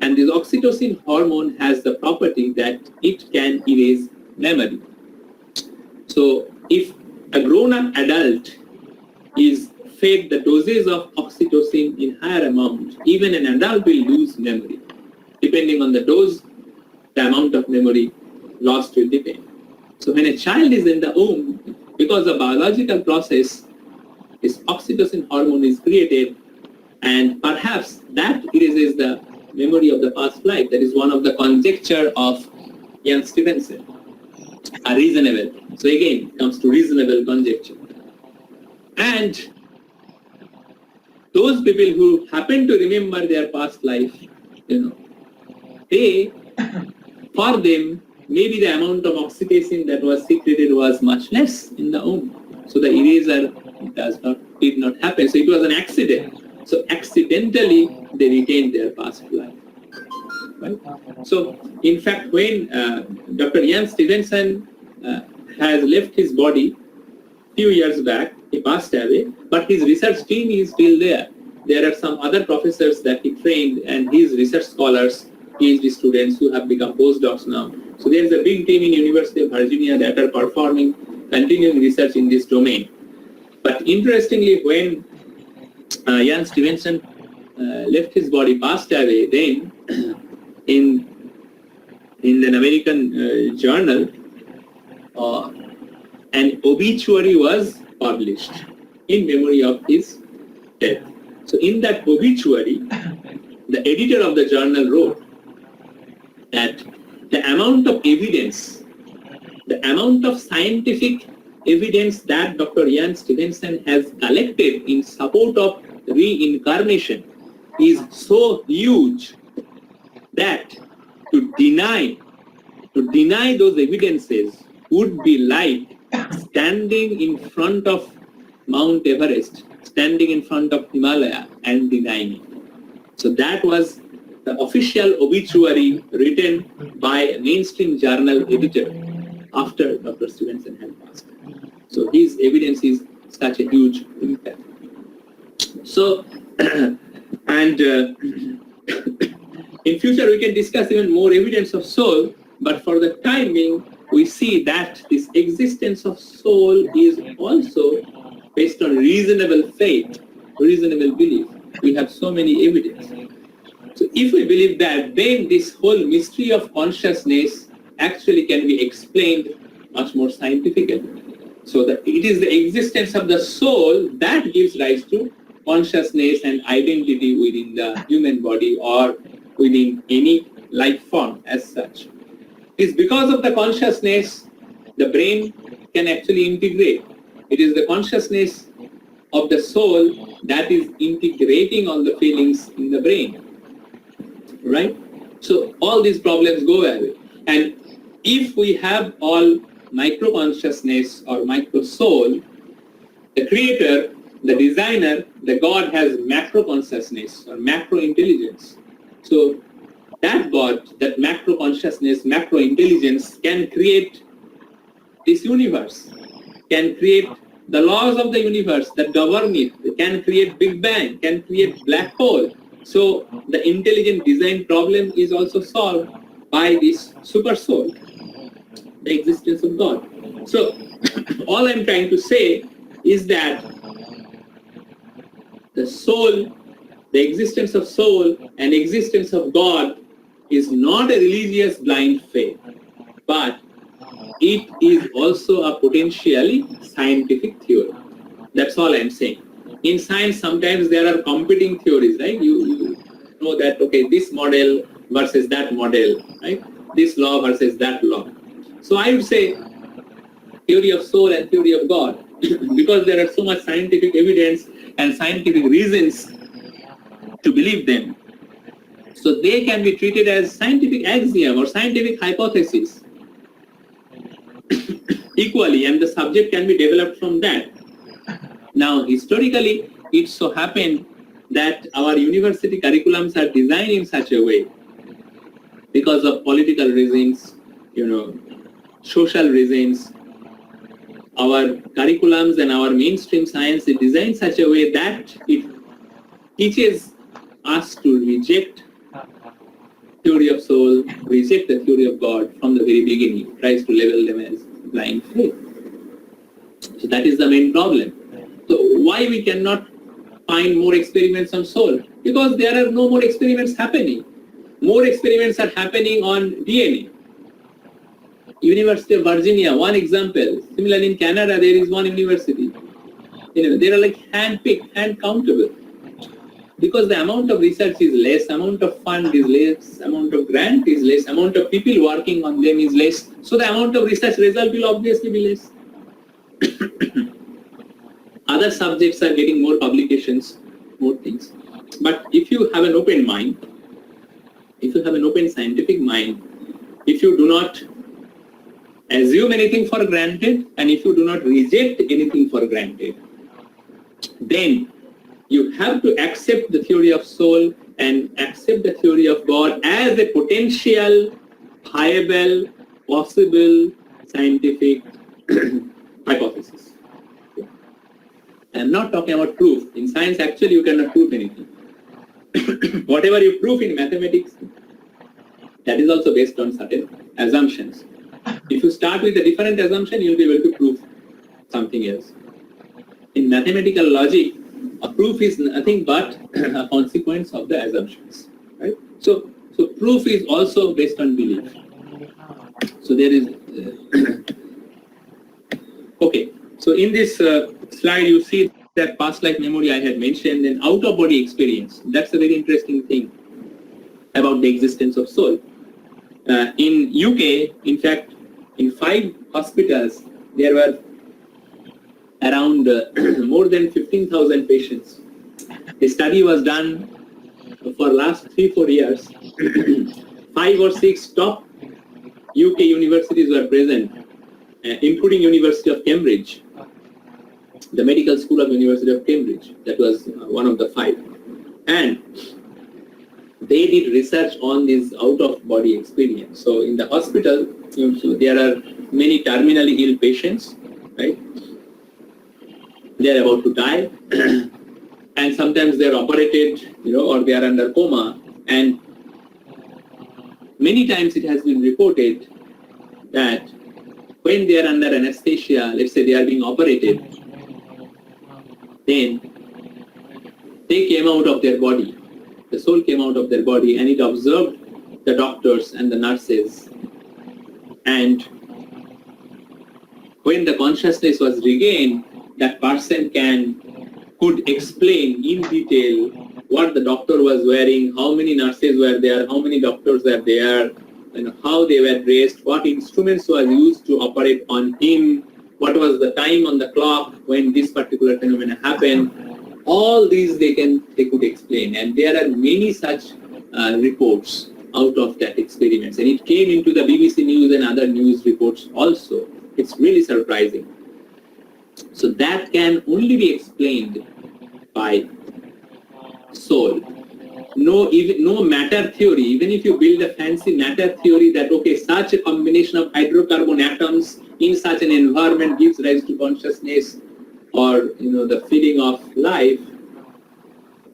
And this oxytocin hormone has the property that it can erase memory. So if a grown-up adult is fed the doses of oxytocin in higher amount, even an adult will lose memory. Depending on the dose, the amount of memory lost will depend. So when a child is in the womb, because of biological process, this oxytocin hormone is created, and perhaps that erases the memory of the past life. That is one of the conjecture of Ian Stevenson. are reasonable. So again, comes to reasonable conjecture. And those people who happen to remember their past life, they, for them, maybe the amount of oxytocin that was secreted was much less in the womb. So the eraser did not happen. So it was an accident. So accidentally, they retained their past life. Right? So, in fact, when Dr. Ian Stevenson has left his body few years back, he passed away, but his research team is still there. There are some other professors that he trained and his research scholars, PhD students who have become postdocs now. So there is a big team in University of Virginia that are performing continuing research in this domain. But interestingly, when Ian Stevenson left his body, passed away, then in an American journal, an obituary was published in memory of his death. So in that obituary, the editor of the journal wrote that the amount of evidence, the amount of scientific evidence that Dr. Ian Stevenson has collected in support of reincarnation is so huge that to deny those evidences would be like standing in front of Mount Everest, standing in front of Himalaya and denying it. So that was the official obituary written by a mainstream journal editor after Dr. Stevenson had passed. So his evidence is such a huge impact. So, and in future we can discuss even more evidence of soul, but for the time being, we see that this existence of soul is also based on reasonable faith, reasonable belief. We have so many evidence. So if we believe that, then this whole mystery of consciousness actually can be explained much more scientifically. So that it is the existence of the soul that gives rise to consciousness and identity within the human body or within any life form as such. It is because of the consciousness the brain can actually integrate. It is the consciousness of the soul that is integrating all the feelings in the brain. Right? So all these problems go away. And if we have all micro consciousness or micro soul, the creator, the designer, the God has macro consciousness or macro intelligence. So that God, that macro consciousness, macro intelligence can create this universe, can create the laws of the universe that govern it, can create Big Bang, can create black hole. So the intelligent design problem is also solved by this super soul, the existence of God. So all I'm trying to say is that the soul, the existence of soul and existence of God is not a religious blind faith, but it is also a potentially scientific theory. That's all I'm saying. In science, sometimes there are competing theories, right? You know that, okay, this model versus that model, right? This law versus that law. So I would say theory of soul and theory of God, because there are so much scientific evidence and scientific reasons to believe them. So they can be treated as scientific axiom or scientific hypothesis equally, and the subject can be developed from that. Now, historically, it so happened that our university curriculums are designed in such a way because of political reasons, social reasons. Our curriculums and our mainstream science is designed such a way that it teaches us to reject theory of soul, reject the theory of God from the very beginning. It tries to label them as blind faith. So that is the main problem. So why we cannot find more experiments on soul? Because there are no more experiments happening. More experiments are happening on DNA. University of Virginia, one example. Similarly, in Canada, there is one university. They are like hand-picked, hand-countable. because the amount of research is less, amount of fund is less, amount of grant is less, amount of people working on them is less, so the amount of research result will obviously be less. Other subjects are getting more publications, more things. But if you have an open mind, if you have an open scientific mind, if you do not assume anything for granted, and if you do not reject anything for granted, then you have to accept the theory of soul and accept the theory of God as a potential, viable, possible scientific hypothesis. I am not talking about proof. In science, actually, you cannot prove anything. Whatever you prove in mathematics, that is also based on certain assumptions. If you start with a different assumption, you will be able to prove something else. In mathematical logic, a proof is nothing but a consequence of the assumptions. Right? So proof is also based on belief. So there is... okay. So in this slide, you see that past life memory I had mentioned, and out-of-body experience. That's a very interesting thing about the existence of soul. In UK, in fact, in 5 hospitals, there were around more than 15,000 patients. The study was done for last 3-4 years. 5 or 6 top UK universities were present, including University of Cambridge, the medical school of University of Cambridge. That was one of the 5. And they did research on this out-of-body experience. So in the hospital, so there are many terminally ill patients, right? They are about to die, and sometimes they are operated, or they are under coma. And many times it has been reported that when they are under anesthesia, let's say they are being operated, then they came out of their body. The soul came out of their body, and it observed the doctors and the nurses. And when the consciousness was regained, that person could explain in detail what the doctor was wearing, how many nurses were there, how many doctors were there, and how they were dressed, what instruments were used to operate on him, what was the time on the clock when this particular phenomenon happened. All these they could explain, and there are many such reports out of that experiments, and it came into the BBC News and other news reports also. It's really surprising. So that can only be explained by soul. No matter theory, even if you build a fancy matter theory that, okay, such a combination of hydrocarbon atoms in such an environment gives rise to consciousness or, the feeling of life,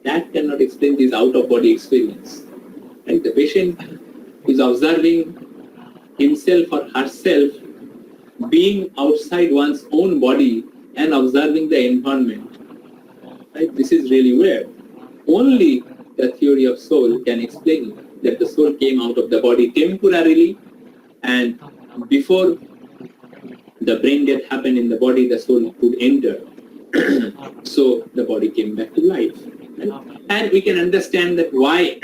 that cannot explain this out-of-body experience. Right? The patient is observing himself or herself being outside one's own body and observing the environment. Right? This is really weird. Only the theory of soul can explain that the soul came out of the body temporarily, and before the brain death happened in the body, the soul could enter. So the body came back to life. Right? And we can understand that why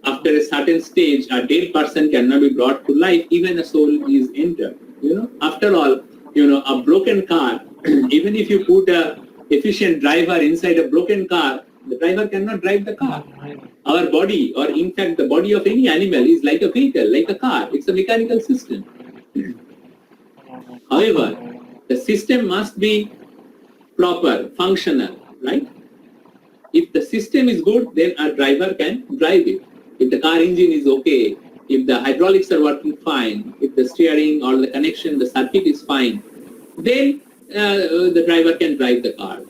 after a certain stage a dead person cannot be brought to life, even a soul is entered. After all, a broken car, even if you put a efficient driver inside a broken car, the driver cannot drive the car. Our body, or in fact the body of any animal, is like a vehicle, like a car. It's a mechanical system. However, the system must be proper, functional, right? If the system is good, then a driver can drive it. If the car engine is okay, if the hydraulics are working fine, if the steering or the connection, the circuit is fine, then the driver can drive the car.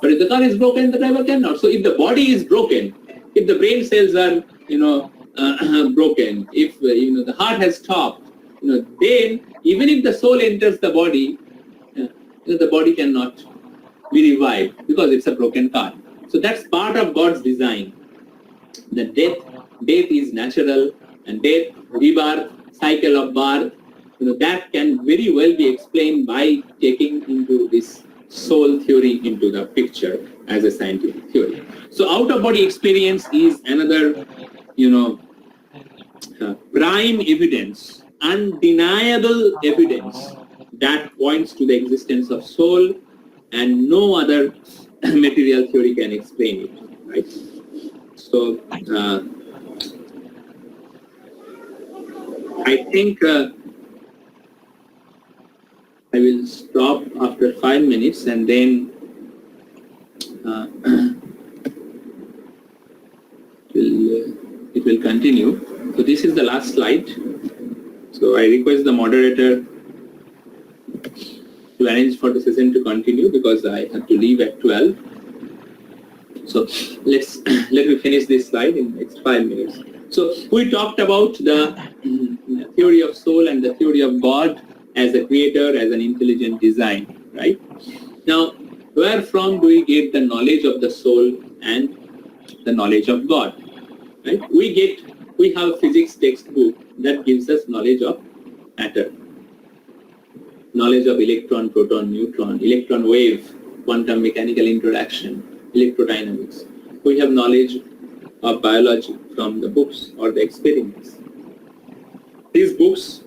But if the car is broken, the driver cannot. So if the body is broken, if the brain cells are, broken, if the heart has stopped, then even if the soul enters the body, the body cannot be revived because it's a broken car. So that's part of God's design. The death is natural, and death, rebirth, cycle of birth, that can very well be explained by taking into this soul theory into the picture as a scientific theory. So out-of-body experience is another, prime evidence, undeniable evidence that points to the existence of soul, and no other material theory can explain it, right? So I think I will stop after 5 minutes, and then it will continue. So this is the last slide. So I request the moderator to arrange for the session to continue, because I have to leave at 12. So let me finish this slide in the next 5 minutes. So we talked about the theory of soul and the theory of God as a creator, as an intelligent design, right? Now, where from do we get the knowledge of the soul and the knowledge of God, right? We have a physics textbook that gives us knowledge of matter, knowledge of electron, proton, neutron, electron wave, quantum mechanical interaction, electrodynamics. We have knowledge of biology from the books or the experiments. These books,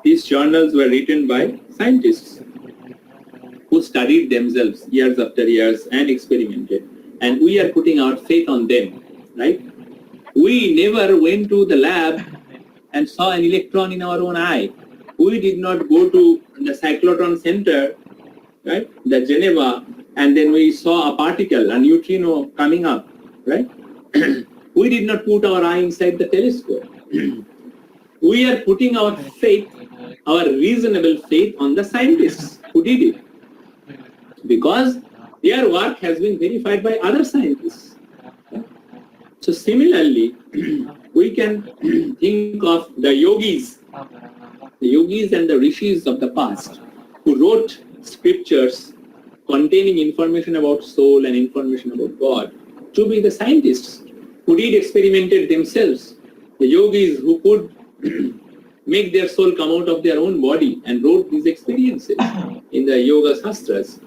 these journals were written by scientists who studied themselves years after years and experimented. And we are putting our faith on them, right? We never went to the lab and saw an electron in our own eye. We did not go to the cyclotron center, right, the Geneva, and then we saw a particle, a neutrino coming up, right? We did not put our eye inside the telescope. We are putting our faith, our reasonable faith, on the scientists who did it, because their work has been verified by other scientists. So similarly, we can think of the yogis and the rishis of the past, who wrote scriptures containing information about soul and information about God, to be the scientists who did experimented themselves, the yogis who could make their soul come out of their own body and wrote these experiences in the yoga sastras,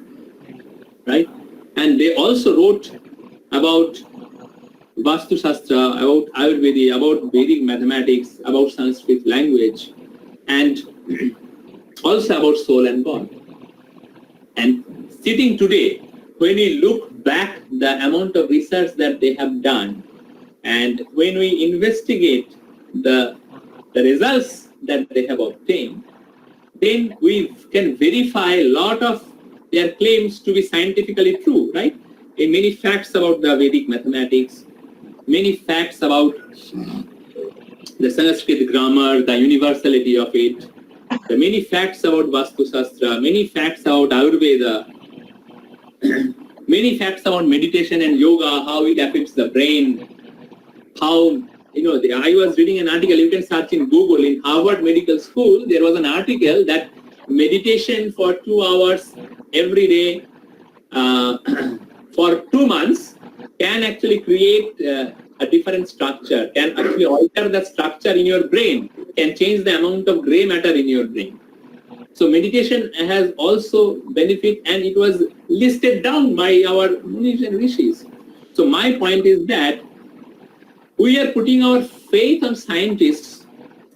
right? And they also wrote about Vastu Shastra, about Ayurveda, about Vedic mathematics, about Sanskrit language, and also about soul and God. And sitting today, when we look back the amount of research that they have done, and when we investigate the results that they have obtained, then we can verify a lot of their claims to be scientifically true, right? In many facts about the Vedic mathematics, many facts about the Sanskrit grammar, the universality of it, the many facts about Vastu Shastra, many facts about Ayurveda, many facts about meditation and yoga, how it affects the brain, how, I was reading an article, you can search in Google, in Harvard Medical School, there was an article that meditation for 2 hours every day for 2 months can actually create a different structure, can actually alter the structure in your brain, can change the amount of gray matter in your brain. So meditation has also benefit, and it was listed down by our munis and rishis. So my point is that we are putting our faith on scientists,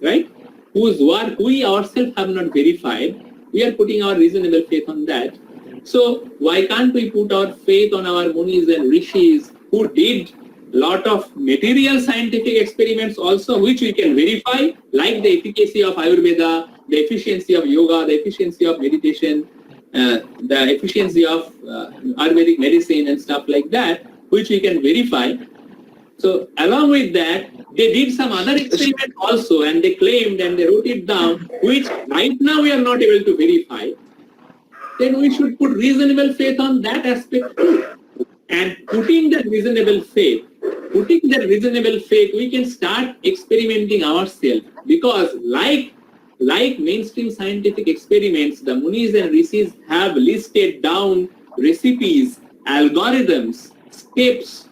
right, whose work we ourselves have not verified. We are putting our reasonable faith on that. So why can't we put our faith on our munis and rishis who did lot of material scientific experiments also, which we can verify, like the efficacy of Ayurveda, the efficiency of yoga, the efficiency of meditation, the efficiency of Ayurvedic medicine and stuff like that, which we can verify. So along with that, they did some other experiment also, and they claimed and they wrote it down, which right now we are not able to verify. Then we should put reasonable faith on that aspect too. And putting that reasonable faith, we can start experimenting ourselves, because like mainstream scientific experiments, the munis and rishis have listed down recipes, algorithms, steps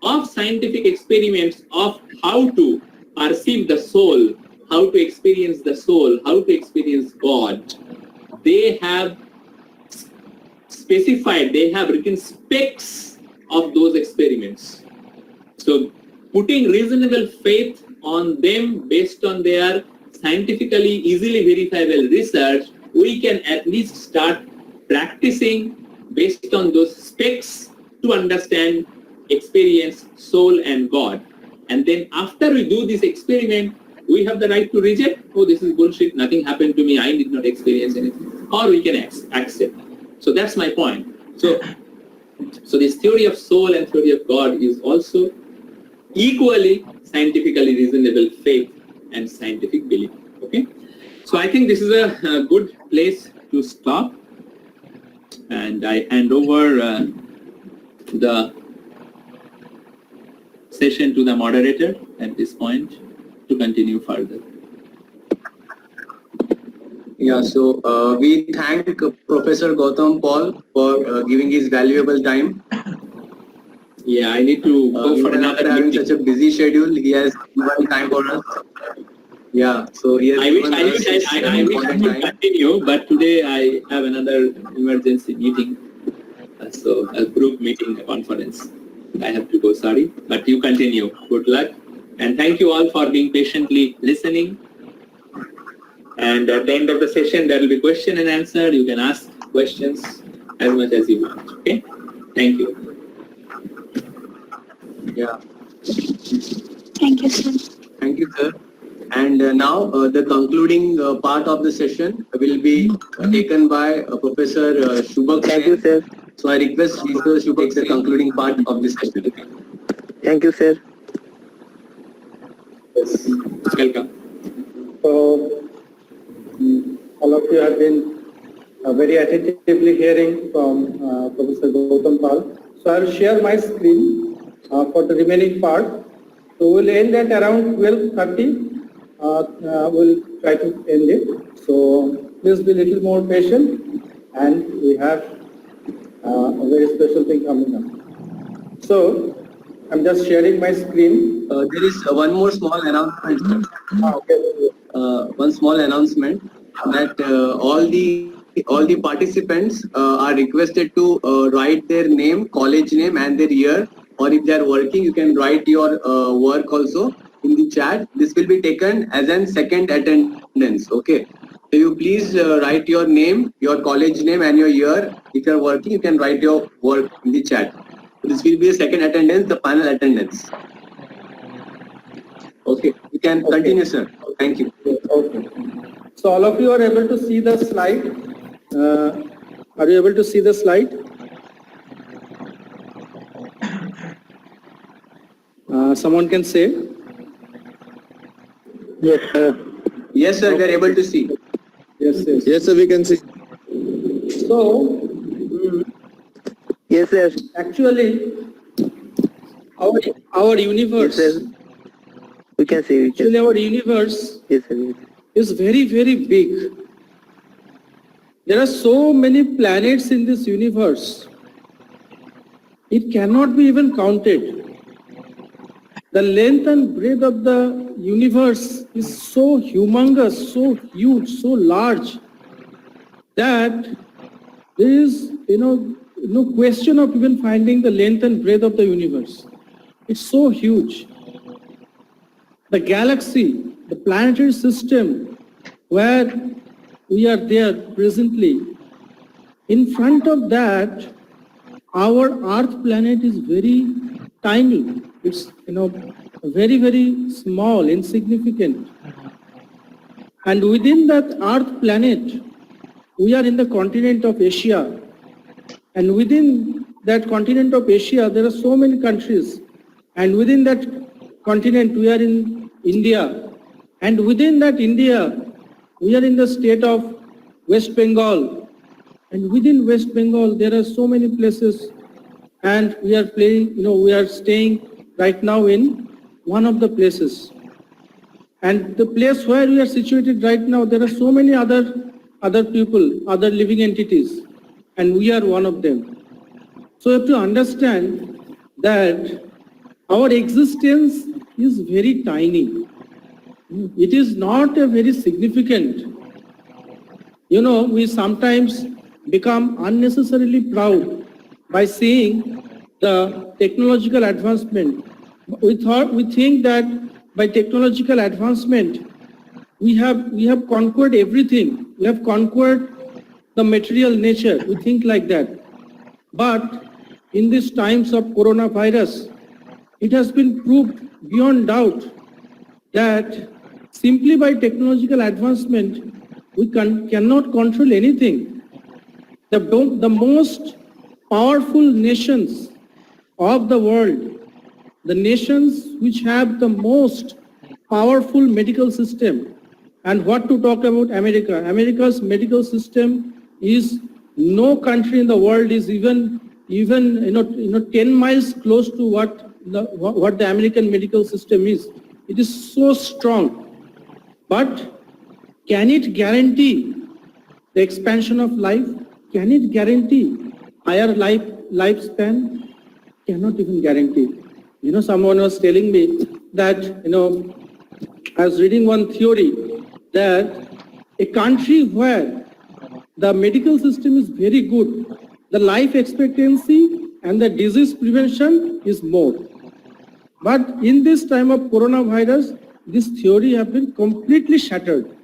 of scientific experiments of how to perceive the soul, how to experience the soul, how to experience God. They have specified, they have written specs of those experiments. So putting reasonable faith on them based on their scientifically easily verifiable research, we can at least start practicing based on those specs to understand, experience, soul and God. And then after we do this experiment, we have the right to reject, oh, this is bullshit, nothing happened to me, I did not experience anything. Or we can accept. So that's my point. So this theory of soul and theory of God is also equally scientifically reasonable faith and scientific belief. Okay? So I think this is a good place to stop. And I hand over the session to the moderator at this point to continue further. Yeah, so we thank Professor Gautam Paul for giving his valuable time. Yeah, I need to go for Even another after having meeting. such a busy schedule, he has given time for us. Yeah, so he has I wish given I us wish his I important could time. continue, but today I have another emergency meeting. So a group meeting, a conference. I have to go, sorry. But you continue. Good luck. And thank you all for being patiently listening. And at the end of the session, there will be question and answer. You can ask questions as much as you want. Okay? Thank you. Yeah, Thank you, sir. thank you, sir. And now the concluding part of the session will be taken by Professor Shubhak. Thank you, sir. So I request Mr. Shubhak take the concluding part of this session. Thank you, sir. Welcome. So, all of you have been very attentively hearing from Professor Gautam Pal. So, I will share my screen for the remaining part. So, we will end at around 12:30. We'll try to end it. So, please be a little more patient, and we have a very special thing coming up. So, I'm just sharing my screen. There is one more small announcement, sir. Okay. One small announcement that all the participants are requested to write their name, college name and their year, or if they are working, you can write your work also in the chat. This will be taken as an second attendance. Okay, so you please write your name, your college name and your year. If you are working, you can write your work in the chat. This will be a second attendance, the final attendance. Okay, you can continue, sir. Thank you. Okay. So all of you are able to see the slide. Are you able to see the slide? Someone can say. Yes, sir. Yes, sir, we are able to see. Yes, yes. Yes, sir, we can see. So Yes, sir. actually, our universe. Yes, sir. We can see. We can. Actually, our universe Yes, sir. We can. is very, very big. There are so many planets in this universe. It cannot be even counted. The length and breadth of the universe is so humongous, so huge, so large that there is, no question of even finding the length and breadth of the universe. It's so huge. The galaxy, the planetary system where we are there presently, in front of that, our Earth planet is very tiny. It's, very, very small, insignificant. And within that Earth planet, we are in the continent of Asia. And within that continent of Asia, there are so many countries. And within that continent, we are in India. And within that India, we are in the state of West Bengal. And within West Bengal, there are so many places. And we are we are staying right now in one of the places. And the place where we are situated right now, there are so many other people, other living entities, and we are one of them. So you have to understand that our existence is very tiny. It is not a very significant. We sometimes become unnecessarily proud by seeing the technological advancement we think that by technological advancement, we have conquered everything. We have conquered the material nature. We think like that. But in these times of coronavirus, it has been proved beyond doubt that simply by technological advancement, we cannot control anything. The most powerful nations of the world, the nations which have the most powerful medical system, and what to talk about America. America's medical system is, no country in the world is even 10 miles close to what the American medical system is. It is so strong. But can it guarantee the expansion of life? Can it guarantee higher lifespan? Cannot even guarantee. Someone was telling me that, I was reading one theory that a country where the medical system is very good, the life expectancy and the disease prevention is more. But in this time of coronavirus, this theory has been completely shattered.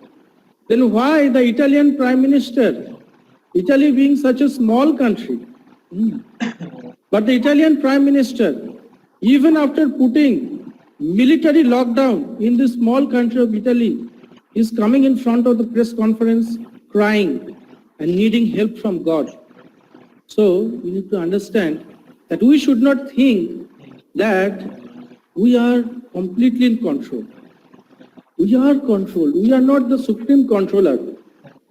Then why the Italian Prime Minister, Italy being such a small country, but the Italian Prime Minister, even after putting military lockdown in the small country of Italy, is coming in front of the press conference crying and needing help from God. So we need to understand that we should not think that we are completely in control. We are controlled. We are not the supreme controller.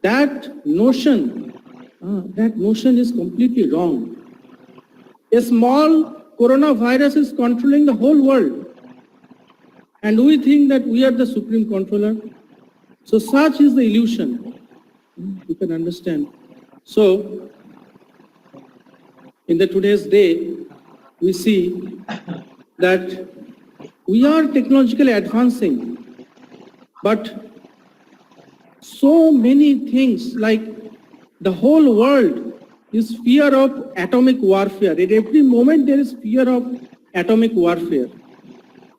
That notion is completely wrong. A small coronavirus is controlling the whole world. And we think that we are the supreme controller. So such is the illusion. You can understand. So, in the today's day, we see that we are technologically advancing, but so many things, like the whole world is fear of atomic warfare. At every moment there is fear of atomic warfare.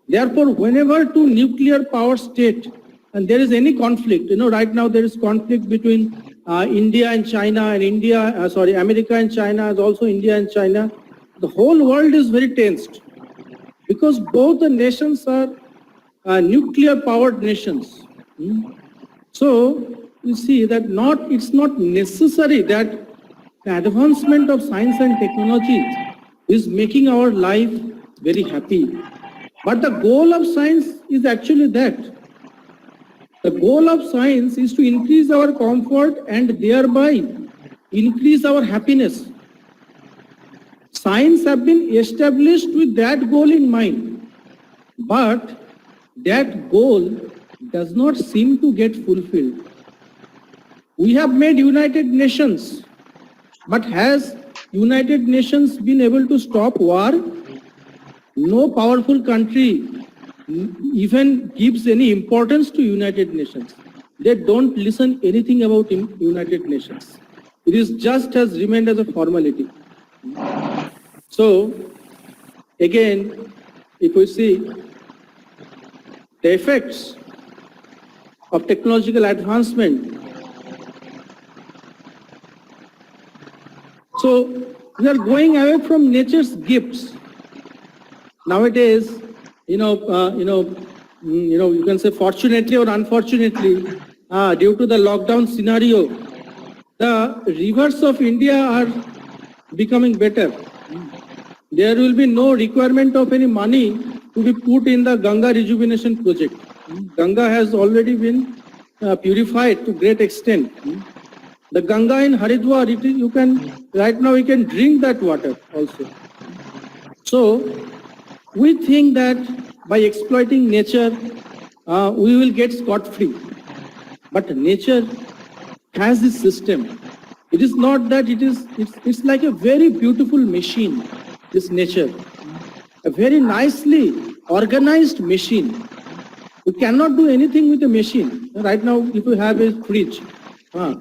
Therefore, whenever two nuclear power states and there is any conflict, right now there is conflict between India and China, and America and China, as also India and China. The whole world is very tensed because both the nations are nuclear powered nations. So you see that it's not necessary that the advancement of science and technology is making our life very happy. But the goal of science is actually that. The goal of science is to increase our comfort and thereby increase our happiness. Science have been established with that goal in mind, but that goal does not seem to get fulfilled. We have made United Nations, but has United Nations been able to stop war? No powerful country even gives any importance to United Nations. They don't listen anything about United Nations. It is just has remained as a formality. So, again, if we see the effects of technological advancement, so we are going away from nature's gifts. Nowadays, you can say fortunately or unfortunately, due to the lockdown scenario, the rivers of India are becoming better. There will be no requirement of any money to be put in the Ganga rejuvenation project. Ganga has already been purified to great extent. The Ganga in Haridwar, right now you can drink that water also. So we think that by exploiting nature, we will get scot-free. But nature has this system. It is not that it's like a very beautiful machine, this nature. A very nicely organized machine. You cannot do anything with a machine. Right now, if you have a fridge,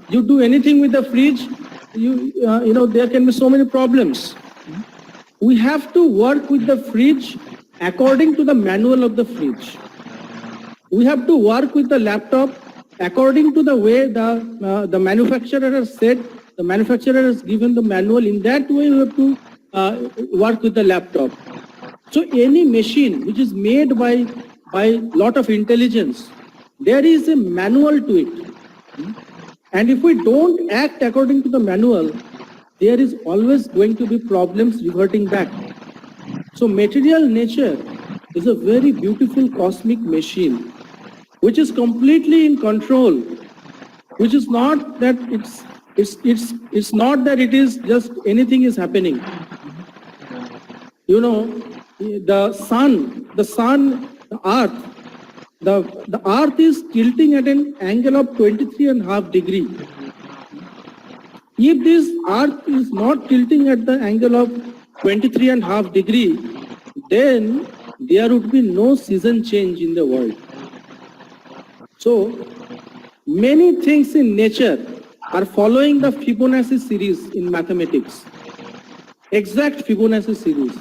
you do anything with the fridge, there can be so many problems. We have to work with the fridge according to the manual of the fridge. We have to work with the laptop according to the way the manufacturer has said. The manufacturer has given the manual. In that way, we have to work with the laptop. So any machine which is made by lot of intelligence, there is a manual to it. And if we don't act according to the manual, there is always going to be problems reverting back. So material nature is a very beautiful cosmic machine, which is completely in control, which is not that it's not that it is just anything is happening. You know, the sun, the earth, the earth is tilting at an angle of 23.5 degrees. If this earth is not tilting at the angle of 23.5 degrees, then there would be no season change in the world. So many things in nature are following the Fibonacci series in mathematics, exact Fibonacci series.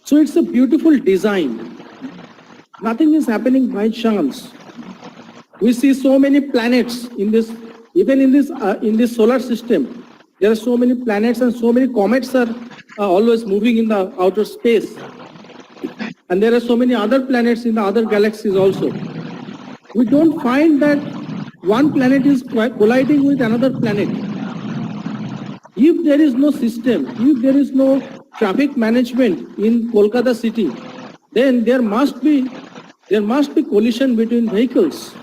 So it's a beautiful design. Nothing is happening by chance. We see so many planets in this, even in this solar system. There are so many planets and so many comets are always moving in the outer space. And there are so many other planets in the other galaxies also. We don't find that one planet is colliding with another planet. If there is no system, if there is no traffic management in Kolkata city, then there must be collision between vehicles.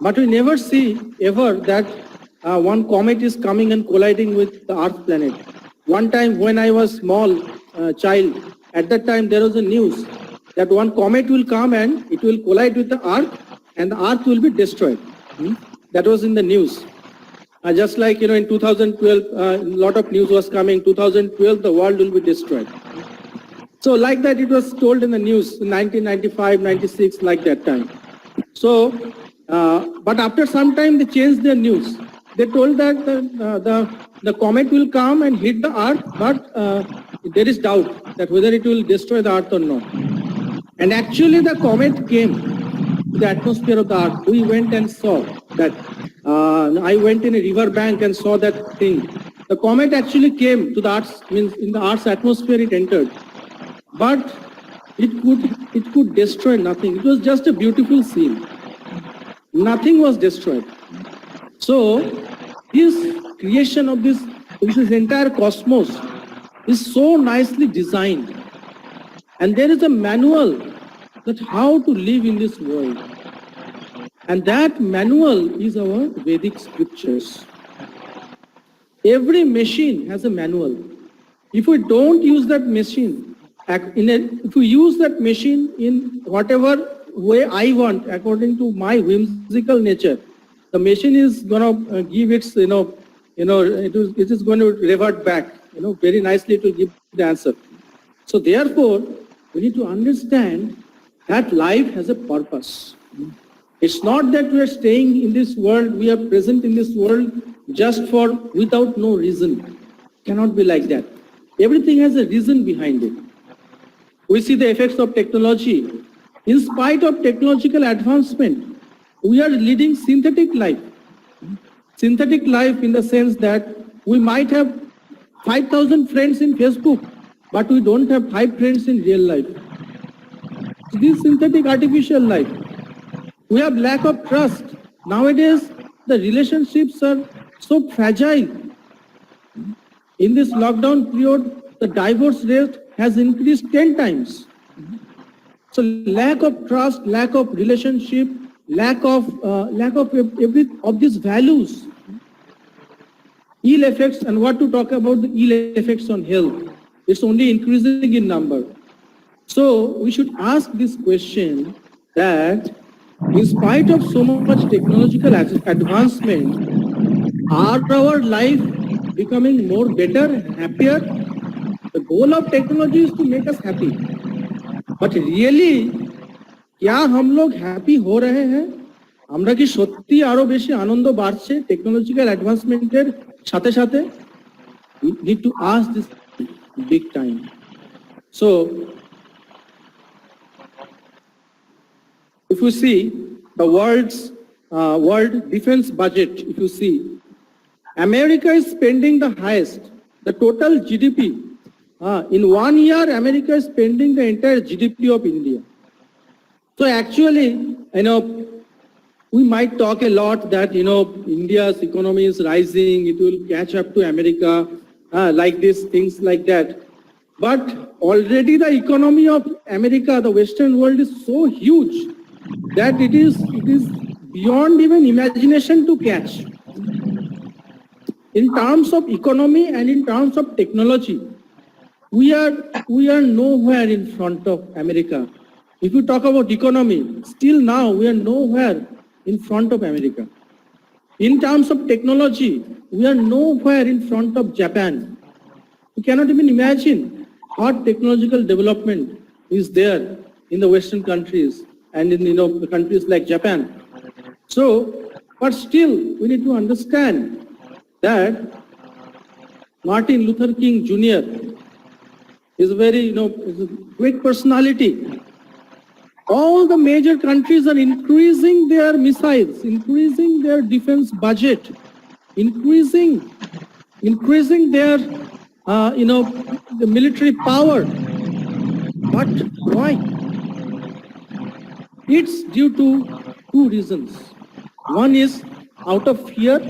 But we never see ever that one comet is coming and colliding with the Earth planet. One time when I was small child, at that time there was a news that one comet will come and it will collide with the Earth and the Earth will be destroyed. That was in the news. Just like, you know, in 2012, a lot of news was coming, 2012 the world will be destroyed. So like that it was told in the news in 1995, 96, like that time. So, but after some time they changed their news. They told that the comet will come and hit the Earth, but there is doubt that whether it will destroy the Earth or not. And actually the comet came to the atmosphere of the Earth. We went and saw that. I went in a river bank and saw that thing. The comet actually came to the Earth, means in the Earth's atmosphere it entered. But it could destroy nothing. It was just a beautiful scene. Nothing was destroyed. So this creation of this entire cosmos is so nicely designed. And there is a manual that how to live in this world. And that manual is our Vedic scriptures. Every machine has a manual. If we don't use that machine, if we use that machine in whatever way I want, according to my whimsical nature, the machine is going to give its, it is going to revert back, very nicely to give the answer. So therefore, we need to understand that life has a purpose. It's not that we are staying in this world, we are present in this world just without no reason. Cannot be like that. Everything has a reason behind it. We see the effects of technology. In spite of technological advancement, we are leading synthetic life. Synthetic life in the sense that we might have 5,000 friends in Facebook, but we don't have 5 friends in real life. This synthetic artificial life. We have lack of trust. Nowadays, the relationships are so fragile. In this lockdown period, the divorce rate has increased 10 times. So lack of trust, lack of relationship, lack of these values. Ill effects, and what to talk about the ill effects on health. It's only increasing in number. So we should ask this question that in spite of so much technological advancement, are our life becoming more better, happier? The goal of technology is to make us happy. But really, क्या हम लोग happy हो रहे हैं? আমরা কি সত্যি আরো বেশি আনন্দ বাড়ছে টেকনোলজিক্যাল অ্যাডভান্সমেন্টের সাথে সাথে? We need to ask this big time. So you see the world defense budget, if you see, America is spending the highest, the total GDP. In 1 year, America is spending the entire GDP of India. So actually, we might talk a lot that, India's economy is rising, it will catch up to America, like this, things like that. But already the economy of America, the Western world is so huge that it is beyond even imagination to catch. In terms of economy and in terms of technology, we are nowhere in front of America. If you talk about economy, still now we are nowhere in front of America. In terms of technology, we are nowhere in front of Japan. You cannot even imagine what technological development is there in the Western countries and in countries like Japan. So, but still we need to understand that Martin Luther King Jr. is a very is a great personality. All the major countries are increasing their missiles, increasing their defense budget, increasing their the military power. But why? It's due to two reasons. One is out of fear,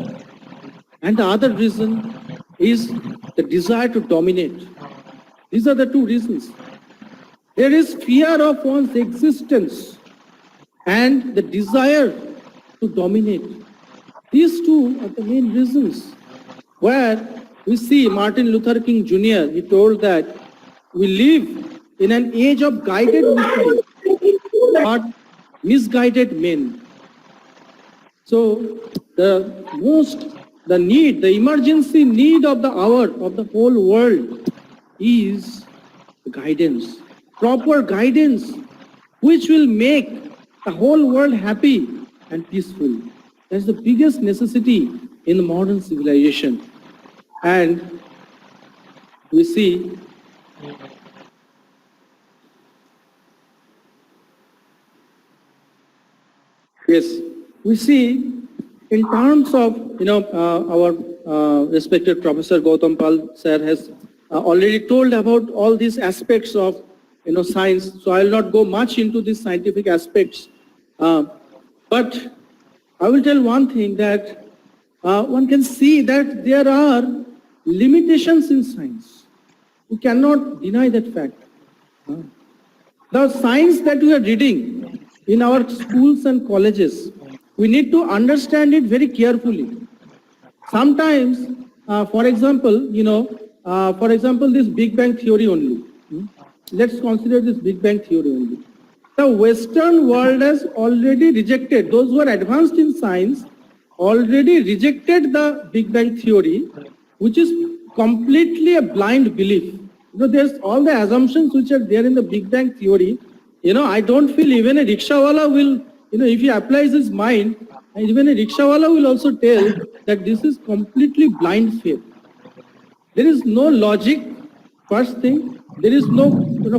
and the other reason is the desire to dominate. These are the two reasons. There is fear of one's existence and the desire to dominate. These two are the main reasons where we see Martin Luther King Jr., he told that we live in an age of guided missiles, but misguided men. So the emergency need of the hour of the whole world is guidance. Proper guidance, which will make the whole world happy and peaceful. That's the biggest necessity in the modern civilization. And we see in terms of, our respected Professor Gautam Pal sir has already told about all these aspects of science, so I will not go much into these scientific aspects. But I will tell one thing, that one can see that there are limitations in science. You cannot deny that fact. The science that we are reading in our schools and colleges, we need to understand it very carefully. Sometimes, for example, this Big Bang theory only. Let's consider this Big Bang theory only. The Western world has already rejected, those who are advanced in science already rejected the Big Bang theory, which is completely a blind belief. There's all the assumptions which are there in the Big Bang theory. I don't feel even a rickshawala will, if he applies his mind, even a rickshawala will also tell that this is completely blind faith. There is no logic, first thing. There is no,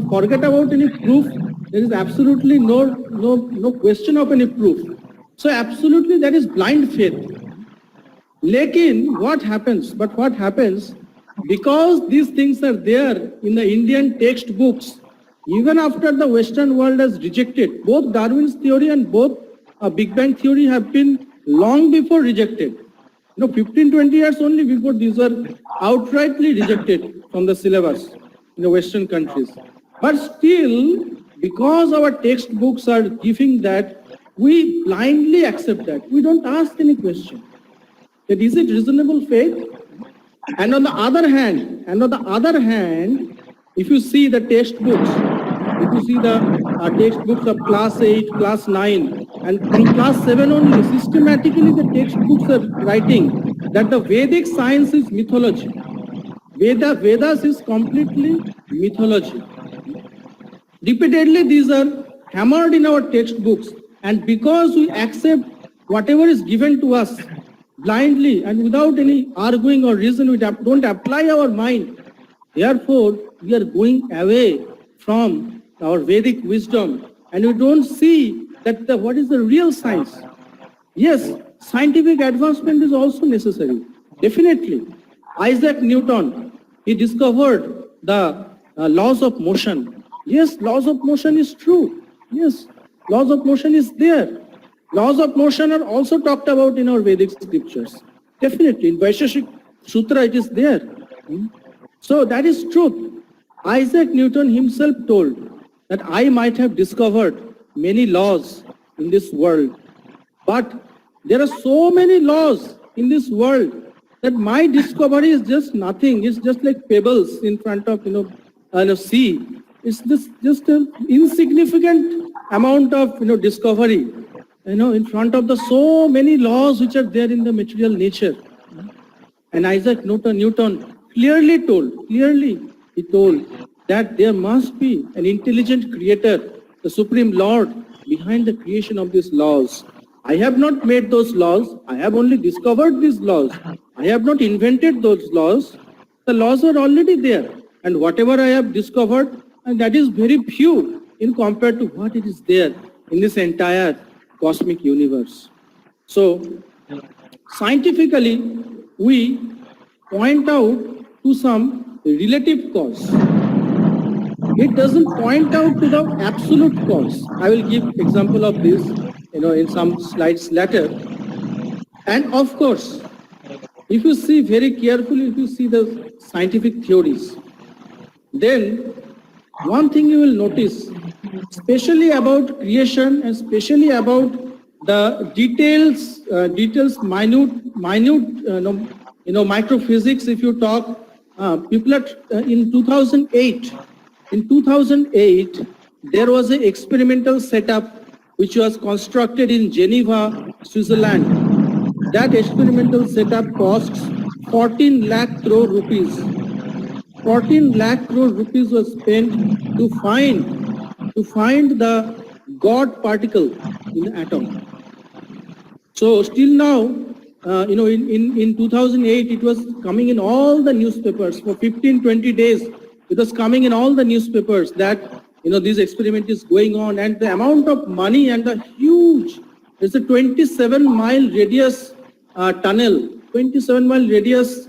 forget about any proof. There is absolutely no question of any proof. So absolutely that is blind faith. Lekin, what happens? Because these things are there in the Indian textbooks, even after the Western world has rejected, both Darwin's theory and both Big Bang theory have been long before rejected. 15-20 years only before these were outrightly rejected from the syllabus in the Western countries. But still, because our textbooks are giving that, we blindly accept that. We don't ask any question. That is it reasonable faith? And on the other hand, if you see the textbooks, of class 8, class 9, and from class 7 only, systematically the textbooks are writing that the Vedic science is mythology. Vedas is completely mythology. Repeatedly these are hammered in our textbooks, and because we accept whatever is given to us blindly and without any arguing or reason, we don't apply our mind. Therefore, we are going away from our Vedic wisdom, and we don't see that what is the real science. Yes, scientific advancement is also necessary, definitely. Isaac Newton, he discovered the laws of motion. Yes, laws of motion is true. Yes, laws of motion is there. Laws of motion are also talked about in our Vedic scriptures. Definitely, in Vaisheshik Sutra it is there. So that is truth. Isaac Newton himself told that I might have discovered many laws in this world, but there are so many laws in this world that my discovery is just nothing. It's just like pebbles in front of sea. It's just an insignificant amount of discovery in front of the so many laws which are there in the material nature. And Isaac Newton clearly he told that there must be an intelligent creator, the Supreme Lord, behind the creation of these laws. I have not made those laws. I have only discovered these laws. I have not invented those laws. The laws are already there. And whatever I have discovered, and that is very few in compared to what it is there in this entire cosmic universe. So, scientifically, we point out to some relative cause. It doesn't point out to the absolute cause. I will give example of this, in some slides later. And of course, if you see very carefully, if you see the scientific theories, then one thing you will notice, especially about creation and especially about the details, microphysics. If you talk, people are in 2008. In 2008, there was an experimental setup which was constructed in Geneva, Switzerland. That experimental setup costs 14 lakh crore rupees. 14 lakh crore rupees was spent to find the God particle in the atom. So still now, in 2008, it was coming in all the newspapers for 15-20 days. It was coming in all the newspapers that this experiment is going on, and the amount of money and the huge, it's a 27-mile radius tunnel, 27-mile radius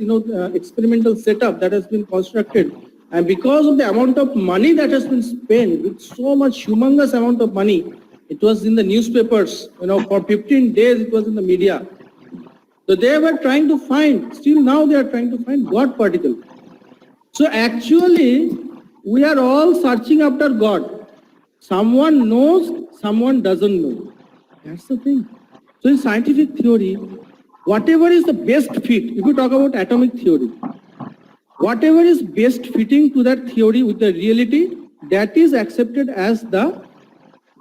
experimental setup that has been constructed. And because of the amount of money that has been spent, with so much humongous amount of money, it was in the newspapers, for 15 days it was in the media. So they were trying to find, still now they are trying to find God particle. So actually, we are all searching after God. Someone knows, someone doesn't know. That's the thing. So in scientific theory, whatever is the best fit, if you talk about atomic theory, whatever is best fitting to that theory with the reality, that is accepted as the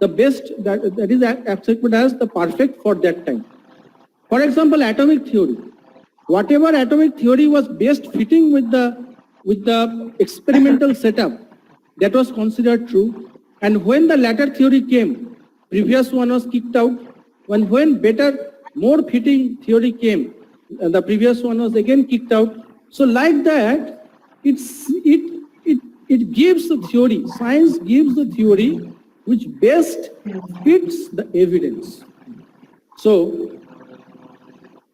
best, that is accepted as the perfect for that time. For example, atomic theory. Whatever atomic theory was best fitting with the experimental setup, that was considered true. And when the latter theory came, previous one was kicked out. When better, more fitting theory came, the previous one was again kicked out. So like that, it gives the theory, science gives the theory which best fits the evidence. So,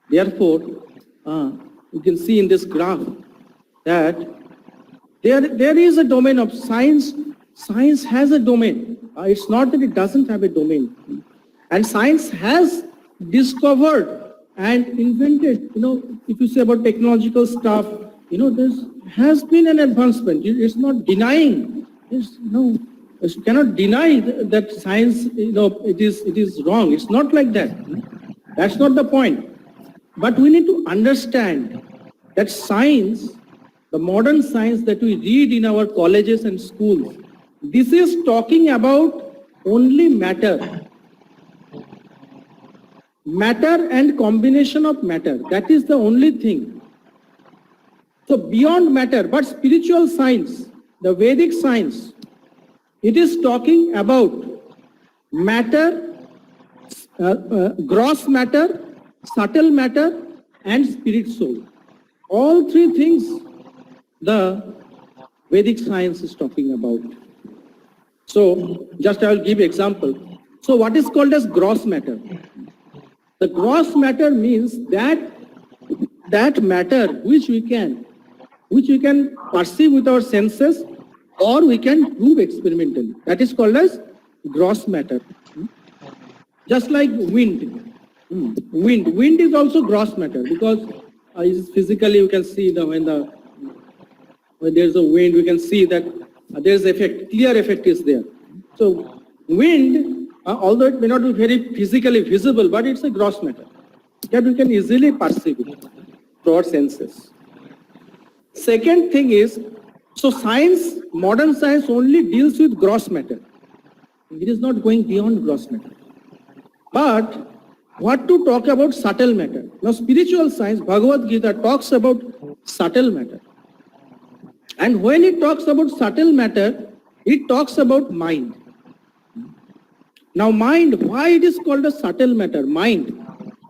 therefore, you can see in this graph that there is a domain of science. Science has a domain. It's not that it doesn't have a domain. And science has discovered and invented, if you say about technological stuff, there has been an advancement. It's not denying. You cannot deny that science, it is wrong. It's not like that. That's not the point. But we need to understand that science, the modern science that we read in our colleges and schools, this is talking about only matter. Matter and combination of matter. That is the only thing. So beyond matter, but spiritual science, the Vedic science, it is talking about matter, gross matter, subtle matter, and spirit soul. All three things the Vedic science is talking about. So just I will give example. So what is called as gross matter? The gross matter means that matter which we can perceive with our senses or we can prove experimentally. That is called as gross matter. Just like wind. Wind is also gross matter because physically you can see when there's a wind, we can see that there's effect, clear effect is there. So wind, although it may not be very physically visible, but it's a gross matter that we can easily perceive it through our senses. Second thing is, so science, modern science only deals with gross matter. It is not going beyond gross matter. But what to talk about subtle matter? Now spiritual science, Bhagavad Gita talks about subtle matter. And when it talks about subtle matter, it talks about mind. Now mind, why it is called a subtle matter? Mind.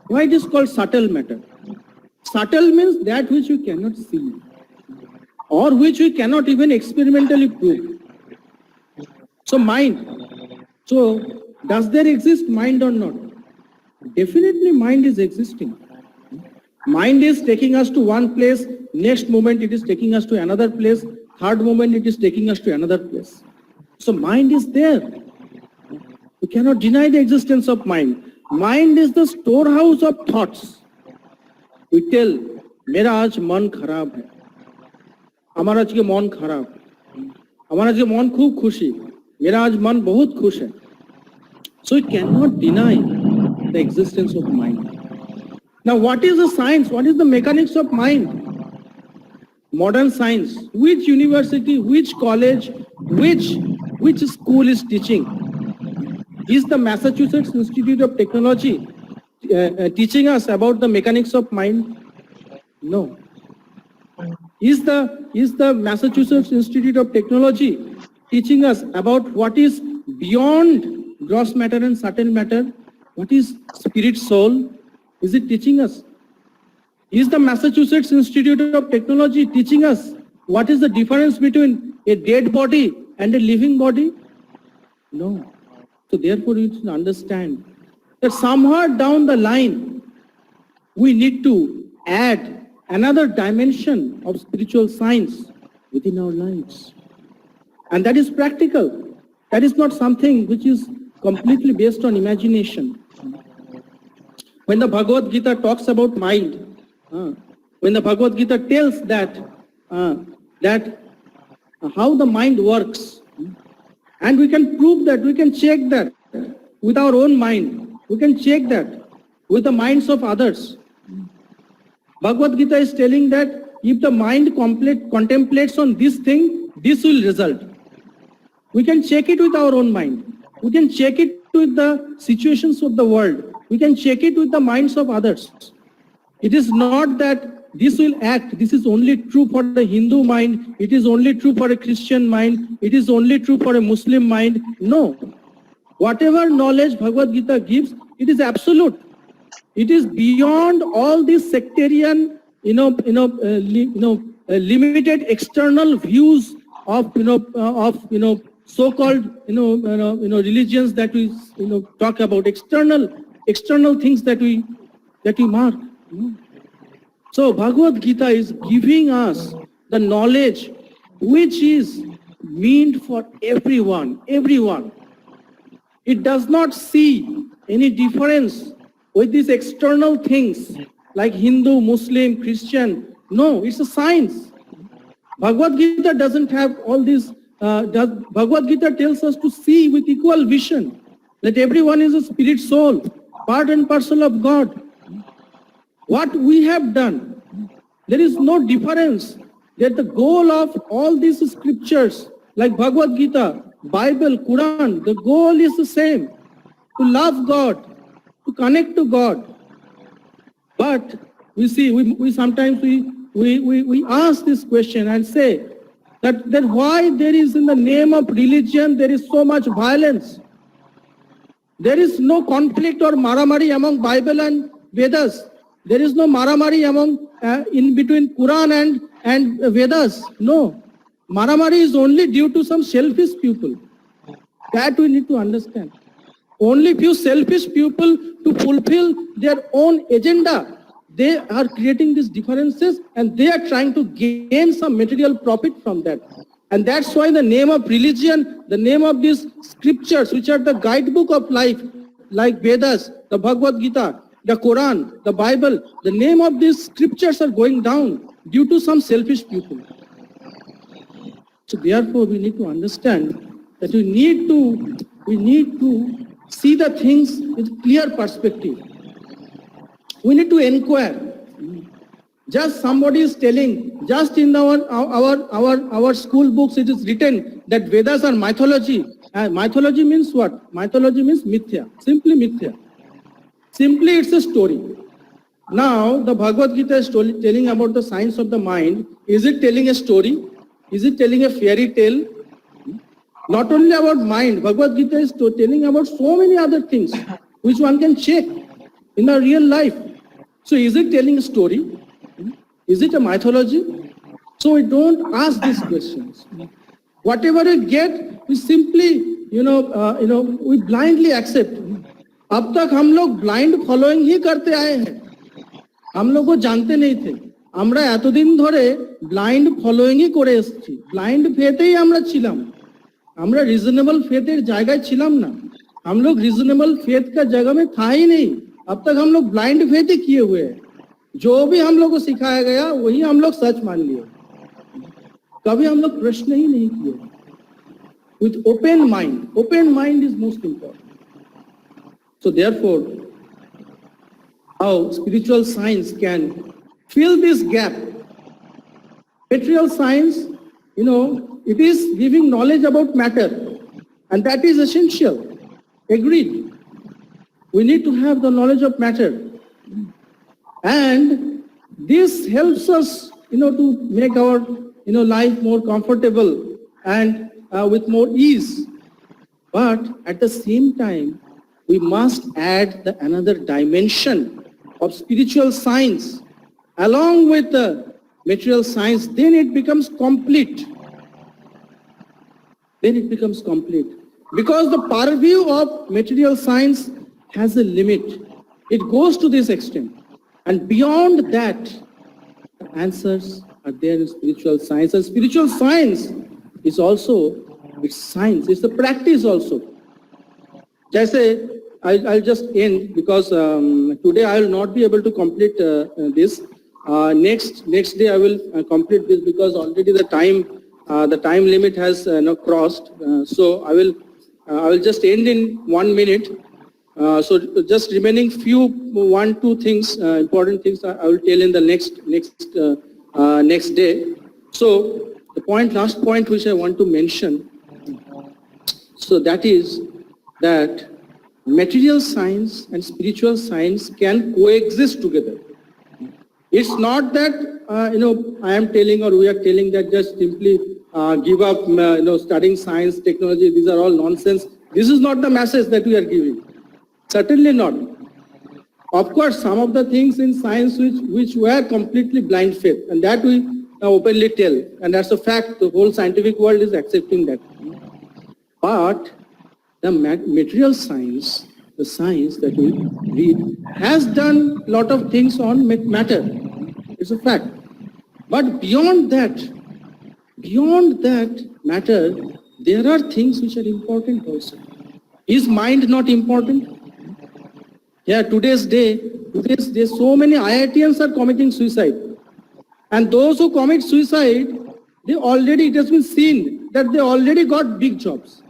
Why it is called subtle matter? Subtle means that which you cannot see or which we cannot even experimentally prove. So mind. So does there exist mind or not? Definitely mind is existing. Mind is taking us to one place, next moment it is taking us to another place, third moment it is taking us to another place. So mind is there. We cannot deny the existence of mind. Mind is the storehouse of thoughts. We tell, मेरा आज मन खराब है, हमारा आज के मन खराब, हमारा आज के मन खूब खुशी, मेरा आज मन बहुत खुश है. So we cannot deny the existence of mind. Now what is the science? What is the mechanics of mind? Modern science. Which university, which college, which school is teaching? Is the Massachusetts Institute of Technology teaching us about the mechanics of mind? No. Is the Massachusetts Institute of Technology teaching us about what is beyond gross matter and subtle matter? What is spirit, soul? Is it teaching us? Is the Massachusetts Institute of Technology teaching us what is the difference between a dead body and a living body? No. So therefore you should understand that somewhere down the line we need to add another dimension of spiritual science within our lives. And that is practical. That is not something which is completely based on imagination. When the Bhagavad Gita talks about mind, when the Bhagavad Gita tells that how the mind works, and we can prove that, we can check that with our own mind, we can check that with the minds of others. Bhagavad Gita is telling that if the mind contemplates on this thing, this will result. We can check it with our own mind. We can check it with the situations of the world. We can check it with the minds of others. It is not that this will act, this is only true for the Hindu mind, it is only true for a Christian mind, it is only true for a Muslim mind. No. Whatever knowledge Bhagavad Gita gives, it is absolute. It is beyond all these sectarian, limited external views of so-called religions that we talk about, external things that we mark. So Bhagavad Gita is giving us the knowledge which is meant for everyone. It does not see any difference with these external things like Hindu, Muslim, Christian. No, it's a science. Bhagavad Gita doesn't have all this. Bhagavad Gita tells us to see with equal vision that everyone is a spirit soul, part and parcel of God. What we have done, there is no difference. That the goal of all these scriptures like Bhagavad Gita, Bible, Quran, the goal is the same, to love God, to connect to God. But we see, we sometimes ask this question and say that why there is in the name of religion, there is so much violence. There is no conflict or maramari among Bible and Vedas. There is no maramari in between Quran and Vedas. No. Maramari is only due to some selfish people. That we need to understand. Only few selfish people to fulfill their own agenda. They are creating these differences and they are trying to gain some material profit from that. And that's why the name of religion, the name of these scriptures, which are the guidebook of life, like Vedas, the Bhagavad Gita, the Quran, the Bible, the name of these scriptures are going down due to some selfish people. So therefore, we need to understand that we need to see the things with clear perspective. We need to inquire. Just somebody is telling, just in our school books it is written that Vedas are mythology. Mythology means what? Mythology means mithya, simply mithya. Simply it's a story. Now the Bhagavad Gita is telling about the science of the mind. Is it telling a story? Is it telling a fairy tale? Not only about mind, Bhagavad Gita is telling about so many other things which one can check in our real life. So is it telling a story? Is it a mythology? So we don't ask these questions. Whatever we get, we simply, we blindly accept. अब तक हम लोग blind following ही करते आए हैं, हम लोग को जानते नहीं थे, আমরা এতদিন ধরে ব্লাইন্ড ফলোইংই করে এসেছি, ব্লাইন্ড ফেথেই আমরা ছিলাম, আমরা রিজনেবल फेथ জায়গায় ছিলাম না, हम लोग रीजनेबल फेथ का जगह में था ही नहीं, अब तक हम लोग ब्लाइंड फेथ ही किए हुए हैं, जो भी हम लोग को सिखाया गया वही हम लोग सच मान लिए, कभी हम लोग प्रश्न ही नहीं किए. With open mind is most important. So therefore, how spiritual science can fill this gap? Material science, it is giving knowledge about matter, and that is essential. Agreed. We need to have the knowledge of matter, and this helps us, to make our, life more comfortable and with more ease. But at the same time, we must add another dimension of spiritual science along with the material science. Then it becomes complete. Because the purview of material science has a limit. It goes to this extent. And beyond that, the answers are there in spiritual science. And spiritual science is also, it's science, it's the practice also. Jaise, I'll just end because today I will not be able to complete this. Next day I will complete this because already the time limit has crossed. So I will just end in 1 minute. So just remaining few 1-2 things, important things I will tell in the next day. So the last point which I want to mention, so that is that material science and spiritual science can coexist together. It's not that I am telling or we are telling that just simply give up studying science, technology, these are all nonsense. This is not the message that we are giving. Certainly not. Of course, some of the things in science which were completely blind faith, and that we openly tell, and that's a fact. The whole scientific world is accepting that. But the material science, the science that we read, has done a lot of things on matter. It's a fact. But beyond that matter, there are things which are important also. Is mind not important? Yeah, today's day, so many IITians are committing suicide. And those who commit suicide, it has been seen that they already got big jobs.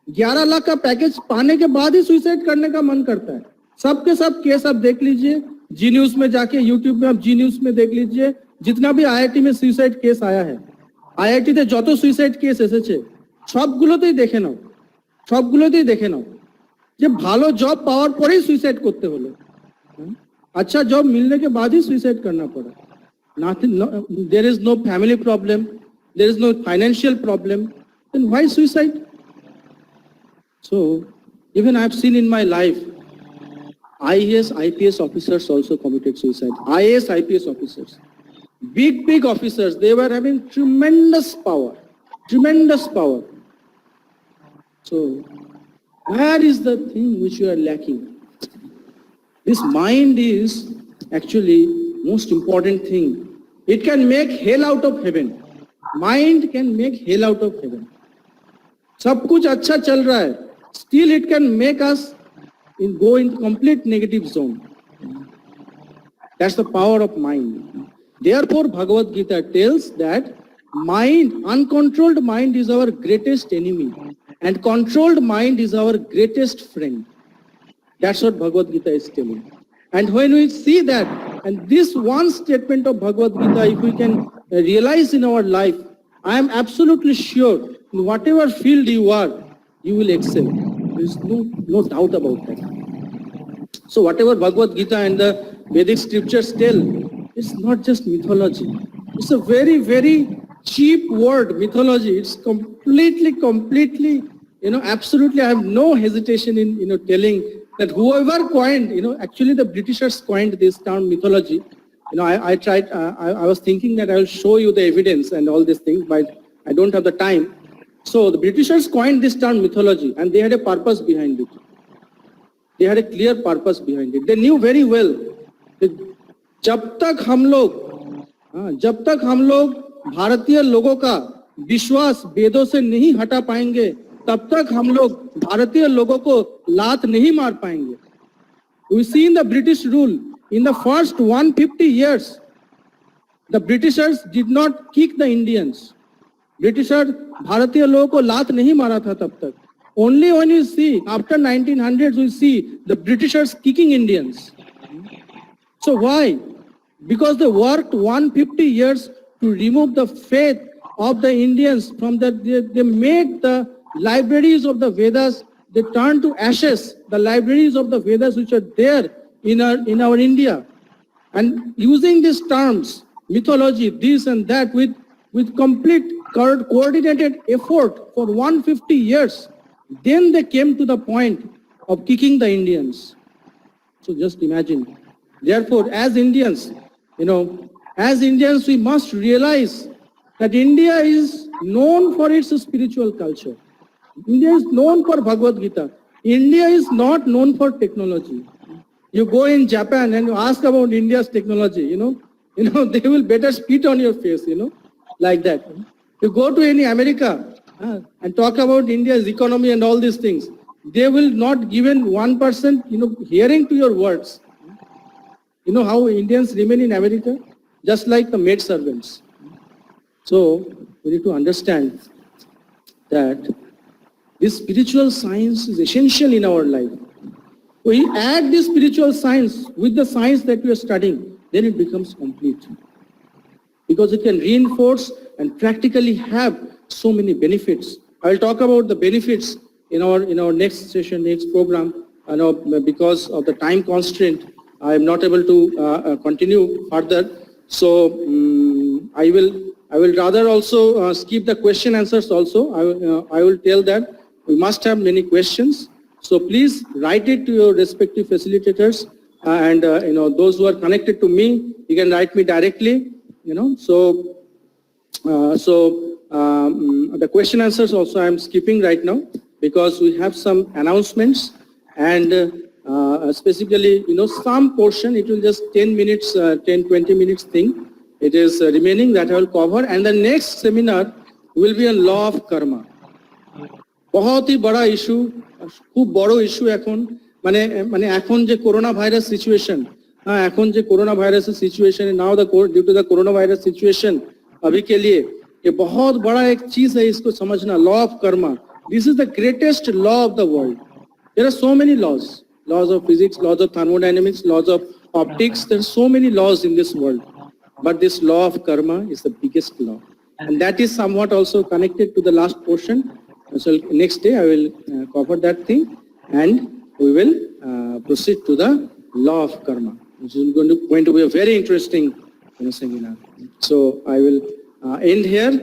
11 lakh का package पाने के बाद ही suicide करने का मन करता है. सबके सब केस आप देख लीजिए, जी न्यूज में जाके, यूट्यूब में आप जी न्यूज में देख लीजिए, जितना भी आईआईटी में सुसाइड केस आया है, आईआईटी তে যত সুইসাইড কেস এসেছে সবগুলোতেই দেখে নাও যে ভালো জব পাওয়ার পরেই সুইসাইড করতে হলো, अच्छा जॉब मिलने के बाद ही सुसाइड करना पड़ा. There is no family problem, there is no financial problem, then why suicide? So even I have seen in my life, IAS, IPS officers also committed suicide. IAS, IPS officers, big officers, they were having tremendous power. So Where is the thing which you are lacking? This mind is actually most important thing. It can make hell out of heaven. Mind can make hell out of heaven. सब कुछ अच्छा चल रहा है. Still it can make us go in complete negative zone. That's the power of mind. Therefore, Bhagavad Gita tells that mind, uncontrolled mind is our greatest enemy and controlled mind is our greatest friend. That's what Bhagavad Gita is telling. And when we see that, and this one statement of Bhagavad Gita, if we can realize in our life, I am absolutely sure in whatever field you are, you will excel. There is no doubt about that. So whatever Bhagavad Gita and the Vedic scriptures tell, it's not just mythology. It's a very, very cheap word, mythology. It's completely, absolutely, I have no hesitation in, telling that whoever coined, actually the Britishers coined this term mythology. I tried, I was thinking that I will show you the evidence and all these things, but I don't have the time. So the Britishers coined this term mythology and they had a purpose behind it. They had a clear purpose behind it. They knew very well that जब तक हम लोग भारतीय लोगों का विश्वास वेदों से नहीं हटा पाएंगे, तब तक हम लोग भारतीय लोगों को लात नहीं मार पाएंगे. We see in the British rule, in the first 150 years, the Britishers did not kick the Indians. Britishers भारतीय लोगों को लात नहीं मारा था तब तक. Only when you see, after 1900s, we see the Britishers kicking Indians. So why? Because they worked 150 years to remove the faith of the Indians from that. They made the libraries of the Vedas, they turned to ashes, the libraries of the Vedas which are there in our India. And using these terms, mythology, this and that, with complete coordinated effort for 150 years, then they came to the point of kicking the Indians. So just imagine. Therefore, as Indians, we must realize that India is known for its spiritual culture. India is known for Bhagavad Gita. India is not known for technology. You go in Japan and you ask about India's technology, they will better spit on your face, like that. You go to any America and talk about India's economy and all these things, they will not given 1%, hearing to your words. You know how Indians remain in America? Just like the maid servants. So we need to understand that this spiritual science is essential in our life. We add this spiritual science with the science that we are studying, then it becomes complete. Because it can reinforce and practically have so many benefits. I will talk about the benefits in our next session, next program. Because of the time constraint, I am not able to continue further. So I will rather also skip the question answers also. I will tell that we must have many questions. So please write it to your respective facilitators and those who are connected to me, you can write me directly. So the question answers also I am skipping right now because we have some announcements and specifically, some portion, it will just 10 minutes, 10-20 minutes thing. It is remaining that I will cover. And the next seminar will be on law of karma. बहुत ही बड़ा issue, खूब बड़ो issue এখন মানে এখন যে corona virus situation, এখন যে corona virus situation now due to the corona virus situation अभी के लिए ये बहुत बड़ा एक चीज है, इसको समझना. Law of karma, this is the greatest law of the world. There are so many laws of physics, laws of thermodynamics, laws of optics. There are so many laws in this world. But this law of karma is the biggest law. And that is somewhat also connected to the last portion. So next day I will cover that thing and we will proceed to the law of karma, which is going to be a very interesting seminar. So I will end here.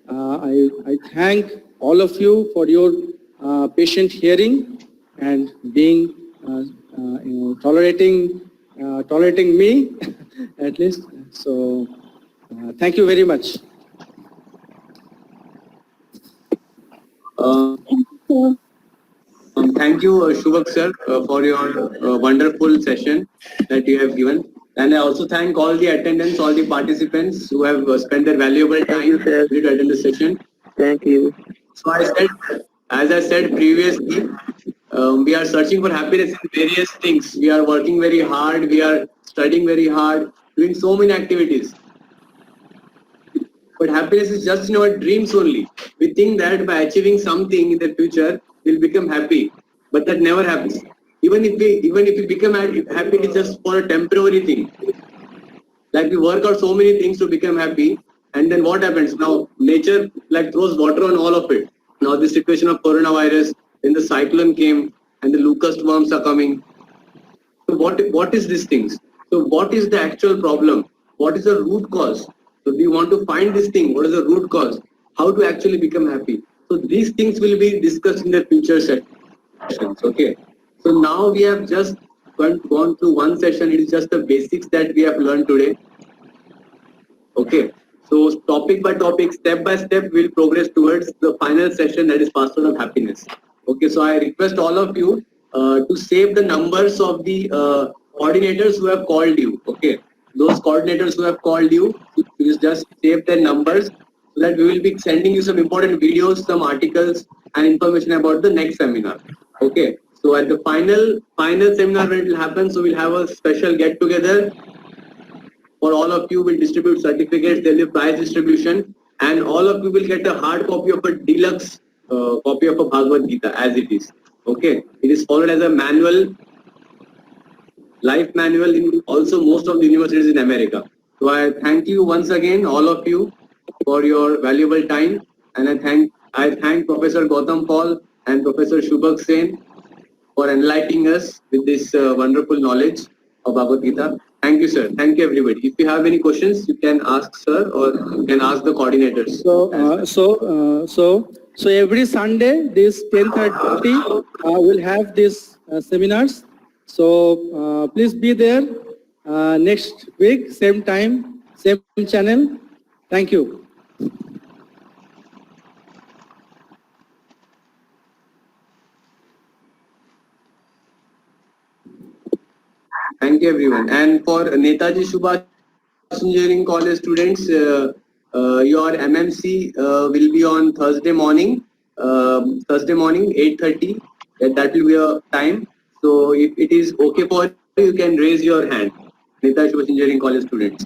I thank all of you for your patient hearing and being tolerating me at least. So thank you very much. Thank you. thank you, Shubhak sir, for your wonderful session that you have given. And I also thank all the attendants, all the participants who have spent their valuable time to attend the session. Thank you. So as I said previously, we are searching for happiness in various things. We are working very hard. We are studying very hard, doing so many activities. But happiness is just in our dreams only. We think that by achieving something in the future, we'll become happy. But that never happens. Even if we become happy, it's just for a temporary thing. Like we work out so many things to become happy, and then what happens? Now nature like throws water on all of it. Now the situation of coronavirus, then the cyclone came, and the locust worms are coming. So what is these things? So what is the actual problem? What is the root cause? So we want to find this thing. What is the root cause? How to actually become happy? So these things will be discussed in the future sessions. Okay. So now we have just gone through one session. It is just the basics that we have learned today. Okay. So topic by topic, step by step, we'll progress towards the final session, that is Passport of Happiness. Okay. So I request all of you to save the numbers of the coordinators who have called you. Okay. Those coordinators who have called you, please just save their numbers so that we will be sending you some important videos, some articles and information about the next seminar. Okay. So at the final seminar when it will happen, so we'll have a special get together for all of you. Will distribute certificates, there will be prize distribution, and all of you will get a hard copy of a deluxe copy of a Bhagavad Gita as it is. Okay. It is followed as a manual, life manual in also most of the universities in America. So I thank you once again, all of you, for your valuable time, and I thank Professor Gautam Paul and Professor Shubhak Sen for enlightening us with this wonderful knowledge of Bhagavad Gita. Thank you, sir. Thank you, everybody. If you have any questions, you can ask sir, or you can ask the coordinators. So every Sunday, this 10:30, we'll have these seminars. So please be there next week, same time, same channel. Thank you. Thank you, everyone. And for Netaji Subhash Engineering College students, your MMC will be on Thursday morning, 8:30. That will be a time. So if it is okay for you, you can raise your hand. Netaji Subhash Engineering College students.